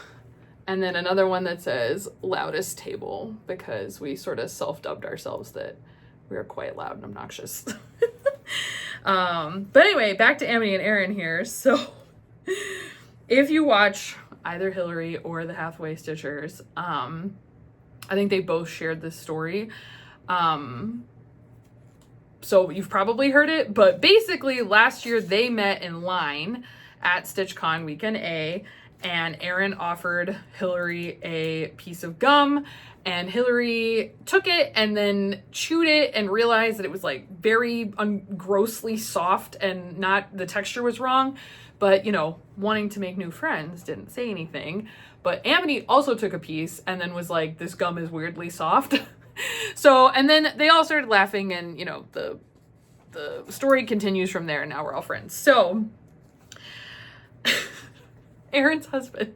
and then another one that says loudest table, because we sort of self-dubbed ourselves that we are quite loud and obnoxious. But anyway, back to Amity and Aaron here. So if you watch either Hillary or the Hathaway Stitchers, I think they both shared this story. So you've probably heard it, but basically last year they met in line at StitchCon Weekend A, and Aaron offered Hillary a piece of gum, and Hillary took it and then chewed it and realized that it was like very grossly soft and not, the texture was wrong, but you know, wanting to make new friends, didn't say anything. But Amity also took a piece and then was like, this gum is weirdly soft. So, and then they all started laughing, and you know, the story continues from there, and now we're all friends. So Aaron's husband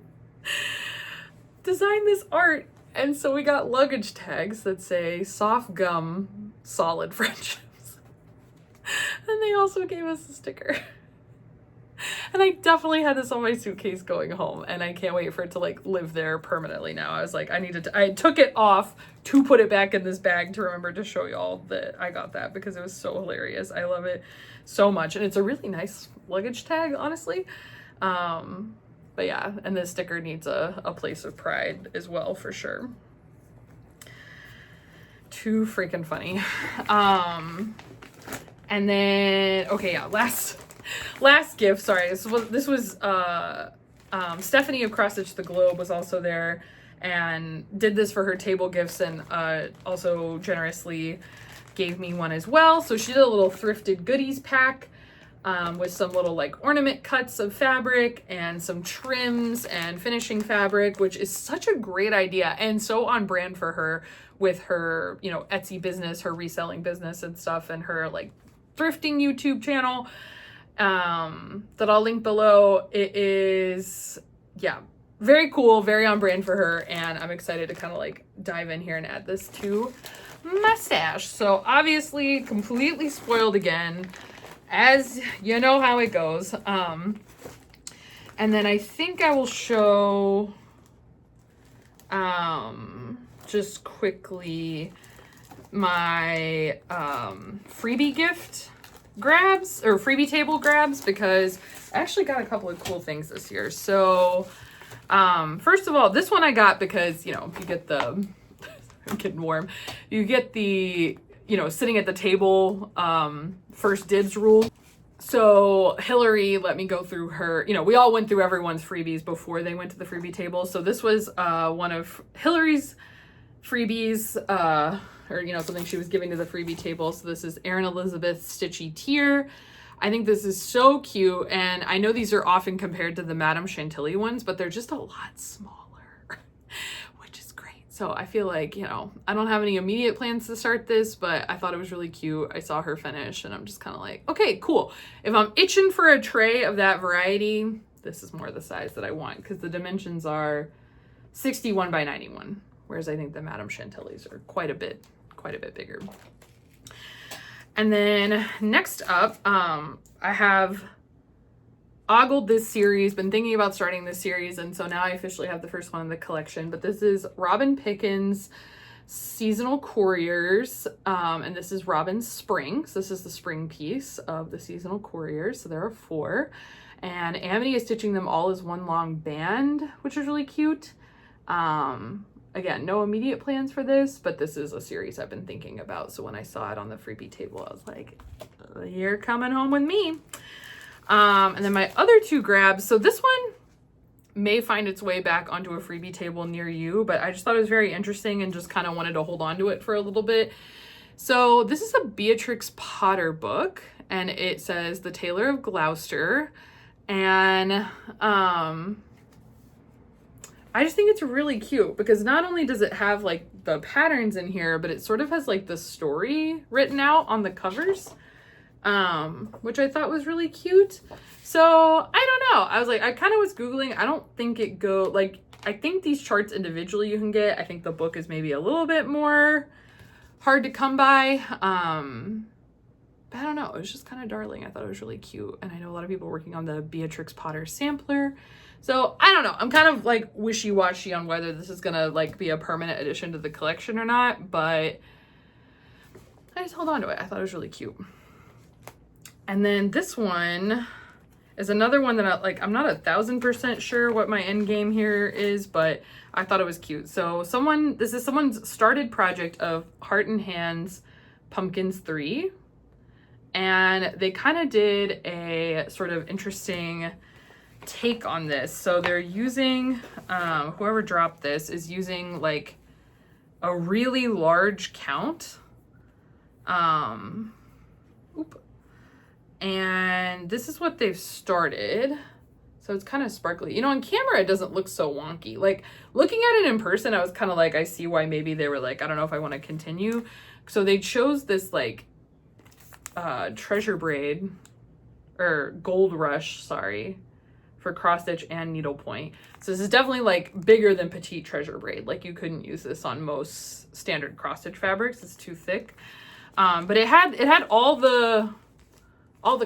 designed this art, and so we got luggage tags that say soft gum, solid friendships. And they also gave us a sticker. And I definitely had this on my suitcase going home, and I can't wait for it to like live there permanently now. I was like, I took it off to put it back in this bag to remember to show y'all that I got that, because it was so hilarious. I love it so much, and it's a really nice luggage tag, honestly. But yeah, and this sticker needs a place of pride as well, for sure. Too freaking funny. And then, okay, yeah, last gift, sorry, this was Stephanie of Cross Stitch the Globe was also there and did this for her table gifts, and also generously gave me one as well. So she did a little thrifted goodies pack with some little like ornament cuts of fabric and some trims and finishing fabric, which is such a great idea and so on brand for her with her, you know, Etsy business, her reselling business and stuff, and her like thrifting YouTube channel. That I'll link below. It is, yeah, very cool, very on brand for her, and I'm excited to kind of like dive in here and add this to my stash. So obviously completely spoiled again, as you know how it goes. And then I think I will show just quickly my freebie gift grabs or freebie table grabs because I actually got a couple of cool things this year. So first of all, this one I got because, you know, you get the, I'm getting warm. You get the, you know, sitting at the table, first dibs rule. So Hillary let me go through her, you know, we all went through everyone's freebies before they went to the freebie table. So this was one of Hillary's freebies, or, you know, something she was giving to the freebie table. So this is Erin Elizabeth's Stitchy Tier. I think this is so cute. And I know these are often compared to the Madame Chantilly ones, but they're just a lot smaller, which is great. So I feel like, you know, I don't have any immediate plans to start this, but I thought it was really cute. I saw her finish and I'm just kind of like, okay, cool. If I'm itching for a tray of that variety, this is more the size that I want because the dimensions are 61 by 91. Whereas I think the Madame Chantilly's are quite a bit bigger. And then next up, I have ogled this series, been thinking about starting this series, and so now I officially have the first one in the collection. But this is Robin Pickens' Seasonal Couriers, and this is Robin's Spring. So this is the spring piece of the Seasonal Couriers. So there are 4, and Amity is stitching them all as one long band, which is really cute. Again, no immediate plans for this, but this is a series I've been thinking about. So when I saw it on the freebie table, I was like, you're coming home with me. And then my other 2 grabs. So this one may find its way back onto a freebie table near you, but I just thought it was very interesting and just kind of wanted to hold on to it for a little bit. So this is a Beatrix Potter book, and it says The Tailor of Gloucester. And I just think it's really cute because not only does it have like the patterns in here, but it sort of has like the story written out on the covers, which I thought was really cute. So I don't know. I was like, I kind of was Googling. I don't think it I think these charts individually you can get. I think the book is maybe a little bit more hard to come by. But I don't know. It was just kind of darling. I thought it was really cute. And I know a lot of people working on the Beatrix Potter sampler. So I don't know. I'm kind of like wishy-washy on whether this is gonna like be a permanent addition to the collection or not, but I just hold on to it. I thought it was really cute. And then this one is another one that I'm not 1000% sure what my end game here is, but I thought it was cute. So this is someone's started project of Heart and Hands Pumpkins 3. And they kind of did a sort of interesting take on this. So they're using, whoever dropped this is using like a really large count. And this is what they've started. So it's kind of sparkly. You know, on camera, it doesn't look so wonky. Like looking at it in person, I was kind of like, I see why maybe they were like, I don't know if I want to continue. So they chose this like treasure braid or gold rush, sorry, for cross stitch and needlepoint. So this is definitely like bigger than petite treasure braid. Like you couldn't use this on most standard cross stitch fabrics. It's too thick. But it had all the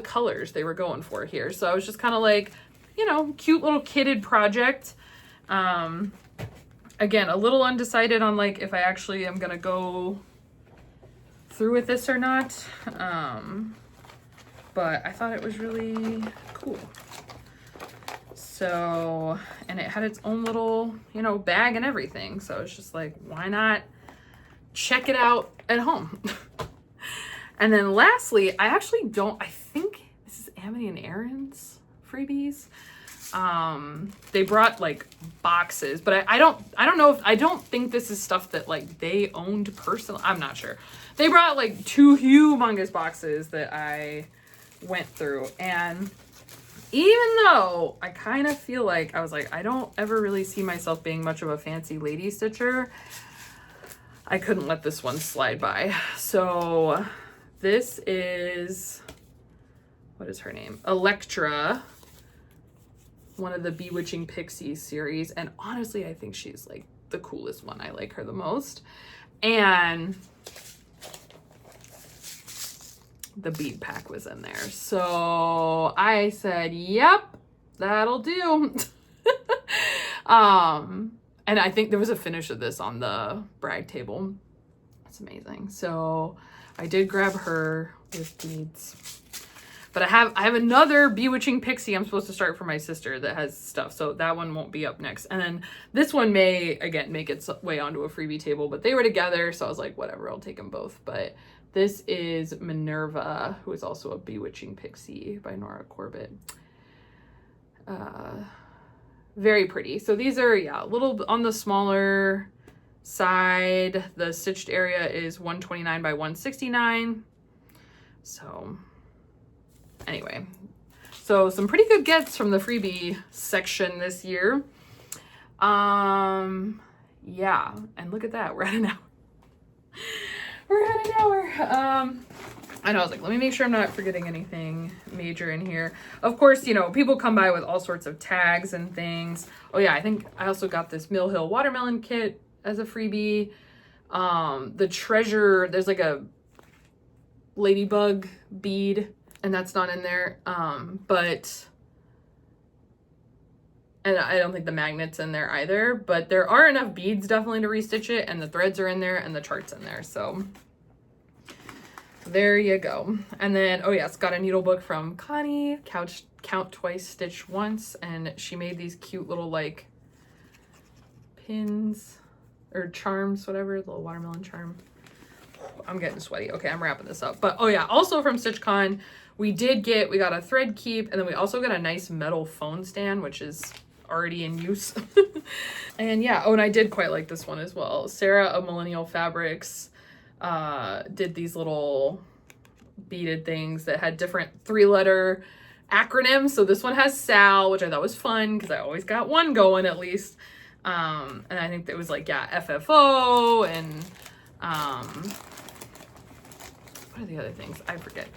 colors they were going for here. So I was just kind of like, you know, cute little kidded project. Again, a little undecided on like if I actually am gonna go through with this or not. But I thought it was really cool. So, and it had its own little, you know, bag and everything. So it's just like, why not check it out at home? And then lastly, I think this is Amity and Erin's freebies. They brought like boxes, but I don't know if, I don't think this is stuff that like they owned personally. I'm not sure. They brought like 2 humongous boxes that I went through, and even though I kind of feel like I was like, I don't ever really see myself being much of a fancy lady stitcher, I couldn't let this one slide by. So this is, what is her name? Electra, one of the Bewitching Pixies series. And honestly, I think she's like the coolest one. I like her the most. And the bead pack was in there. So I said, yep, that'll do. And I think there was a finish of this on the brag table. It's amazing. So I did grab her with beads. But I have another Bewitching Pixie I'm supposed to start for my sister that has stuff. So that one won't be up next. And then this one may, again, make its way onto a freebie table. But they were together, so I was like, whatever, I'll take them both. But this is Minerva, who is also a Bewitching Pixie by Nora Corbett. Very pretty. So these are, yeah, a little on the smaller side. The stitched area is 129 by 169. So anyway, so some pretty good gets from the freebie section this year. Yeah, and look at that, we're at an hour. We're at an hour. I know, I was like, let me make sure I'm not forgetting anything major in here. Of course, you know, people come by with all sorts of tags and things. Oh yeah, I think I also got this Mill Hill watermelon kit as a freebie. The treasure, there's like a ladybug bead, and that's not in there. But I don't think the magnet's in there either, but there are enough beads definitely to restitch it, and the threads are in there, and the chart's in there, so there you go. And then, oh yeah, it's got a needle book from Connie, Count Twice, Stitch Once, and she made these cute little like pins or charms, whatever, the little watermelon charm. I'm getting sweaty. Okay, I'm wrapping this up. But oh yeah, also from StitchCon, we got a thread keep, and then we also got a nice metal phone stand, which is already in use. And yeah, oh, and I did quite like this one as well. Sarah of Millennial Fabrics did these little beaded things that had different 3-letter acronyms. So this one has SAL, which I thought was fun because I always got one going at least. And I think it was like, yeah, FFO and what are the other things? I forget.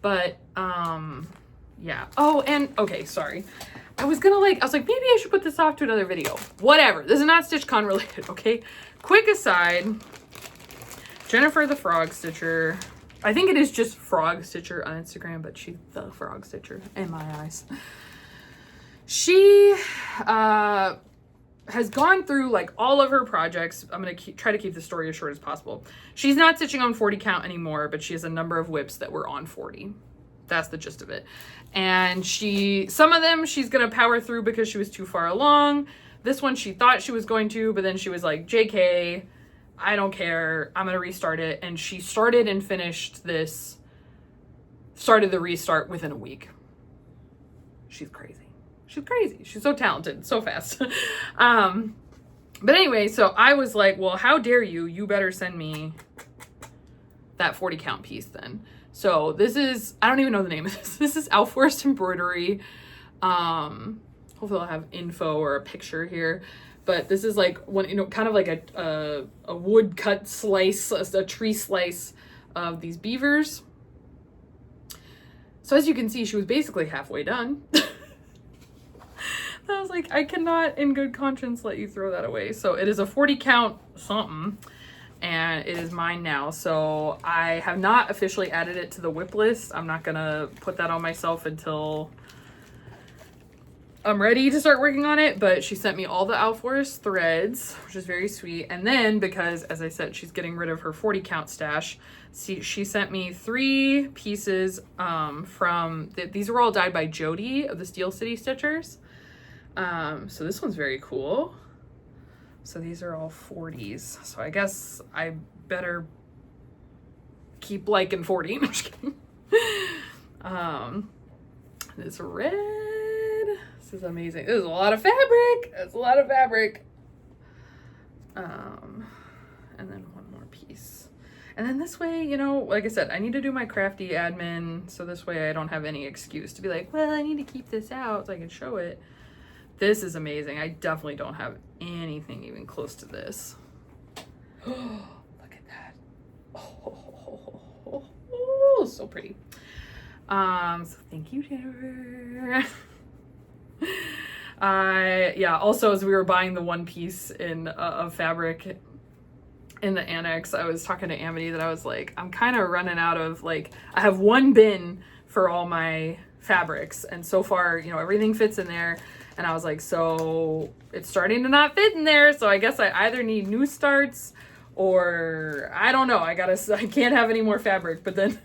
But yeah. Oh, and okay, sorry. I was like, maybe I should put this off to another video. Whatever. This is not StitchCon related, okay? Quick aside. Jennifer the Frog Stitcher. I think it is just Frog Stitcher on Instagram, but she's the Frog Stitcher in my eyes. She has gone through like all of her projects. I'm going to try to keep the story as short as possible. She's not stitching on 40 count anymore, but she has a number of whips that were on 40. That's the gist of it. And some of them she's going to power through because she was too far along. This one she thought she was going to, but then she was like, JK, I don't care. I'm going to restart it. And she started and finished started the restart within a week. She's crazy. She's crazy. She's so talented, so fast. But anyway, so I was like, well, how dare you? You better send me that 40 count piece then. So this is, I don't even know the name of this. This is Alforest Embroidery. Hopefully I'll have info or a picture here. But this is like one, you know, kind of like a wood cut slice, a tree slice of these beavers. So as you can see, she was basically halfway done. I was like, I cannot in good conscience let you throw that away. So it is a 40 count something, and it is mine now. So I have not officially added it to the whip list. I'm not gonna put that on myself until I'm ready to start working on it, but she sent me all the Alforest threads, which is very sweet. And then, because as I said, she's getting rid of her 40 count stash, she sent me 3 pieces these were all dyed by Jody of the Steel City Stitchers. So this one's very cool. So these are all 40s. So I guess I better keep liking 40. No, just kidding. This red. This is amazing. This is a lot of fabric. That's a lot of fabric. And then one more piece. And then this way, you know, like I said, I need to do my crafty admin. So this way I don't have any excuse to be like, well, I need to keep this out so I can show it. This is amazing. I definitely don't have anything even close to this. Look at that. Oh, so pretty. So thank you, Jennifer. Yeah, also as we were buying the one piece of fabric in the annex, I was talking to Amity that I was like, I'm kind of running out of, like, I have one bin for all my fabrics, and so far, you know, everything fits in there. And I was like, so it's starting to not fit in there. So I guess I either need new starts or I don't know, I can't have any more fabric. But then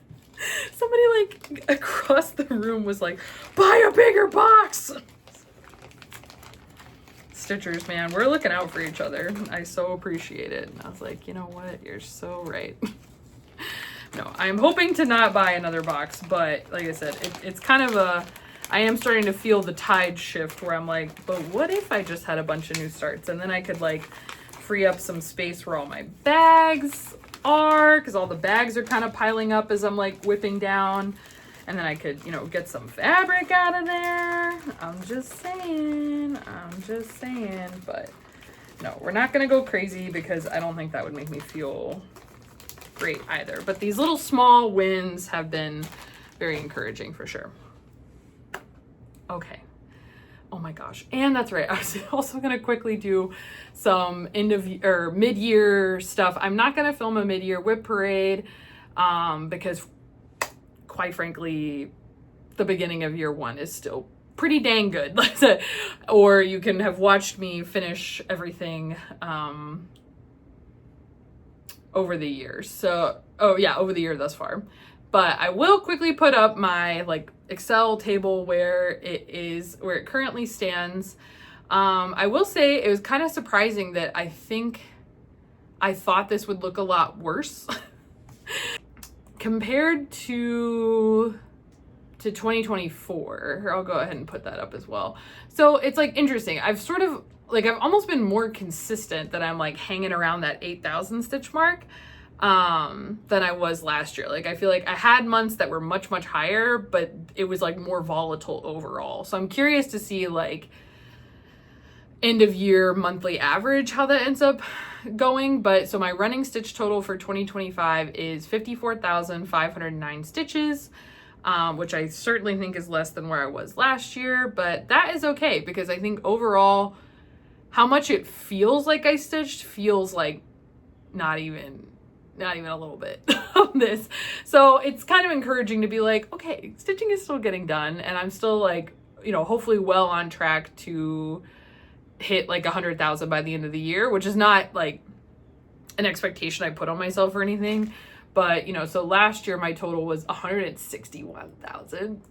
somebody like across the room was like, buy a bigger box. Stitchers, man, we're looking out for each other. I so appreciate it. And I was like, you know what? You're so right. No, I'm hoping to not buy another box, but like I said, it's kind of I am starting to feel the tide shift where I'm like, but what if I just had a bunch of new starts, and then I could like free up some space where all my bags are, because all the bags are kind of piling up as I'm like whipping down, and then I could, you know, get some fabric out of there. I'm just saying, but no, we're not gonna go crazy because I don't think that would make me feel great either. But these little small wins have been very encouraging for sure. Okay. Oh my gosh. And that's right. I was also going to quickly do some mid-year stuff. I'm not going to film a mid-year whip parade because quite frankly, the beginning of year one is still pretty dang good. Or you can have watched me finish everything over the years. So, over the year thus far. But I will quickly put up my like Excel table where it currently stands. I will say it was kind of surprising that I thought this would look a lot worse compared to 2024. I'll go ahead and put that up as well. So it's like interesting. I've almost been more consistent that I'm like hanging around that 8,000 stitch mark than I was last year. Like I feel like I had months that were much higher, but it was like more volatile overall. So I'm curious to see like end of year monthly average, how that ends up going. But so my running stitch total for 2025 is 54,509 stitches, which I certainly think is less than where I was last year, but that is okay because I think overall how much it feels like I stitched feels like not even a little bit of this. So it's kind of encouraging to be like, okay, stitching is still getting done, and I'm still like, you know, hopefully well on track to hit like 100,000 by the end of the year, which is not like an expectation I put on myself or anything. But, you know, so last year my total was 161,000.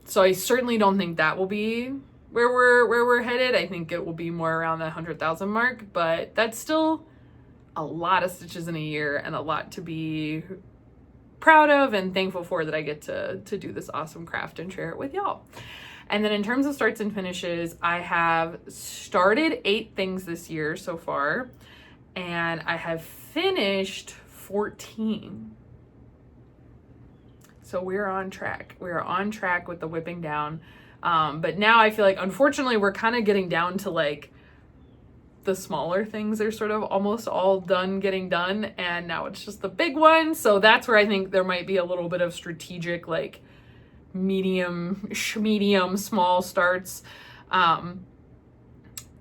So I certainly don't think that will be where we're headed. I think it will be more around the 100,000 mark, but that's still a lot of stitches in a year and a lot to be proud of and thankful for that I get to do this awesome craft and share it with y'all. And then in terms of starts and finishes, I have started 8 things this year so far, and I have finished 14. So we're on track. We are on track with the whipping down. But now I feel like, unfortunately, we're kind of getting down to like the smaller things are sort of almost all getting done, and now it's just the big ones. So that's where I think there might be a little bit of strategic, like medium, small starts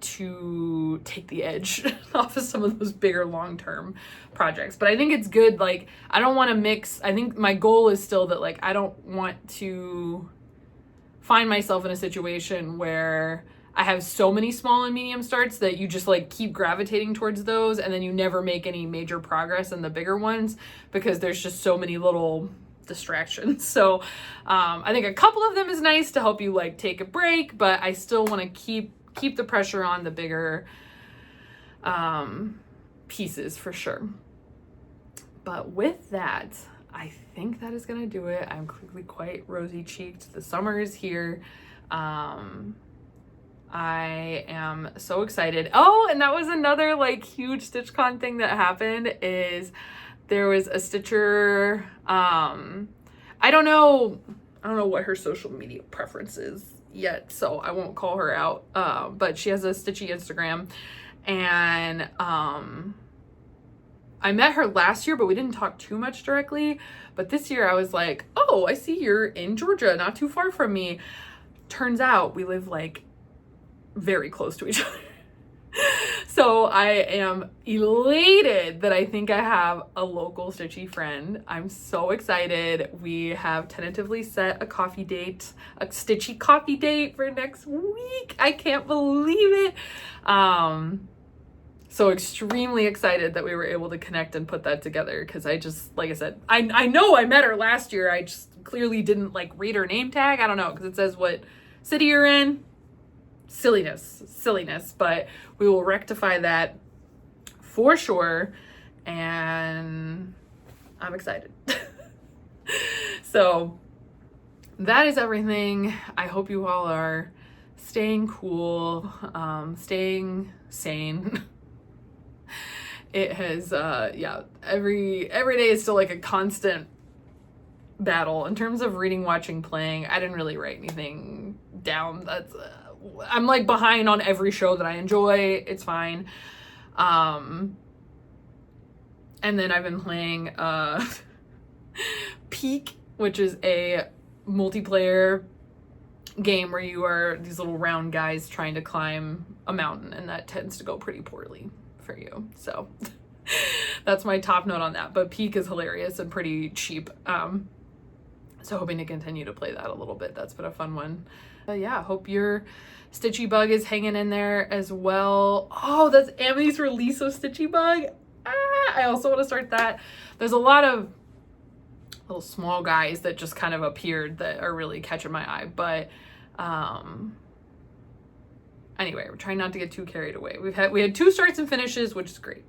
to take the edge off of some of those bigger long-term projects. But I think it's good. Like, I don't want to mix. I think my goal is still that like I don't want to find myself in a situation where I have so many small and medium starts that you just like keep gravitating towards those, and then you never make any major progress in the bigger ones because there's just so many little distractions. So I think a couple of them is nice to help you like take a break, but I still want to keep the pressure on the bigger pieces for sure. But with that, I think that is gonna do it. I'm clearly quite rosy cheeked. The summer is here. I am so excited. Oh, and that was another like huge StitchCon thing that happened is there was a stitcher. I don't know what her social media preference is yet, so I won't call her out. But she has a stitchy Instagram, and I met her last year, but we didn't talk too much directly. But this year I was like, oh, I see you're in Georgia, not too far from me. Turns out we live like very close to each other. So I am elated that I think I have a local stitchy friend. I'm so excited. We have tentatively set a stitchy coffee date for next week. I can't believe it. So extremely excited that we were able to connect and put that together, because I just, like I said, I know I met her last year. I just clearly didn't like read her name tag. I don't know, because it says what city you're in. Silliness, but we will rectify that for sure, and I'm excited. So that is everything. I hope you all are staying cool, staying sane. It has, yeah, every day is still like a constant battle. In terms of reading, watching, playing, I didn't really write anything down. That's, I'm like behind on every show that I enjoy. It's fine. And then I've been playing, Peak, which is a multiplayer game where you are these little round guys trying to climb a mountain, and that tends to go pretty poorly for you. So that's my top note on that. But Peak is hilarious and pretty cheap. So hoping to continue to play that a little bit. That's been a fun one. But yeah, hope your Stitchy Bug is hanging in there as well. Oh, that's Amity's release of Stitchy Bug. I also want to start that. There's a lot of little small guys that just kind of appeared that are really catching my eye. But anyway, we're trying not to get too carried away. We had 2 starts and finishes, which is great.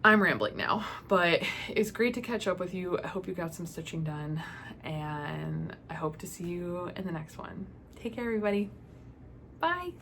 I'm rambling now, but it's great to catch up with you. I hope you got some stitching done, and I hope to see you in the next one. Take care, everybody. Bye.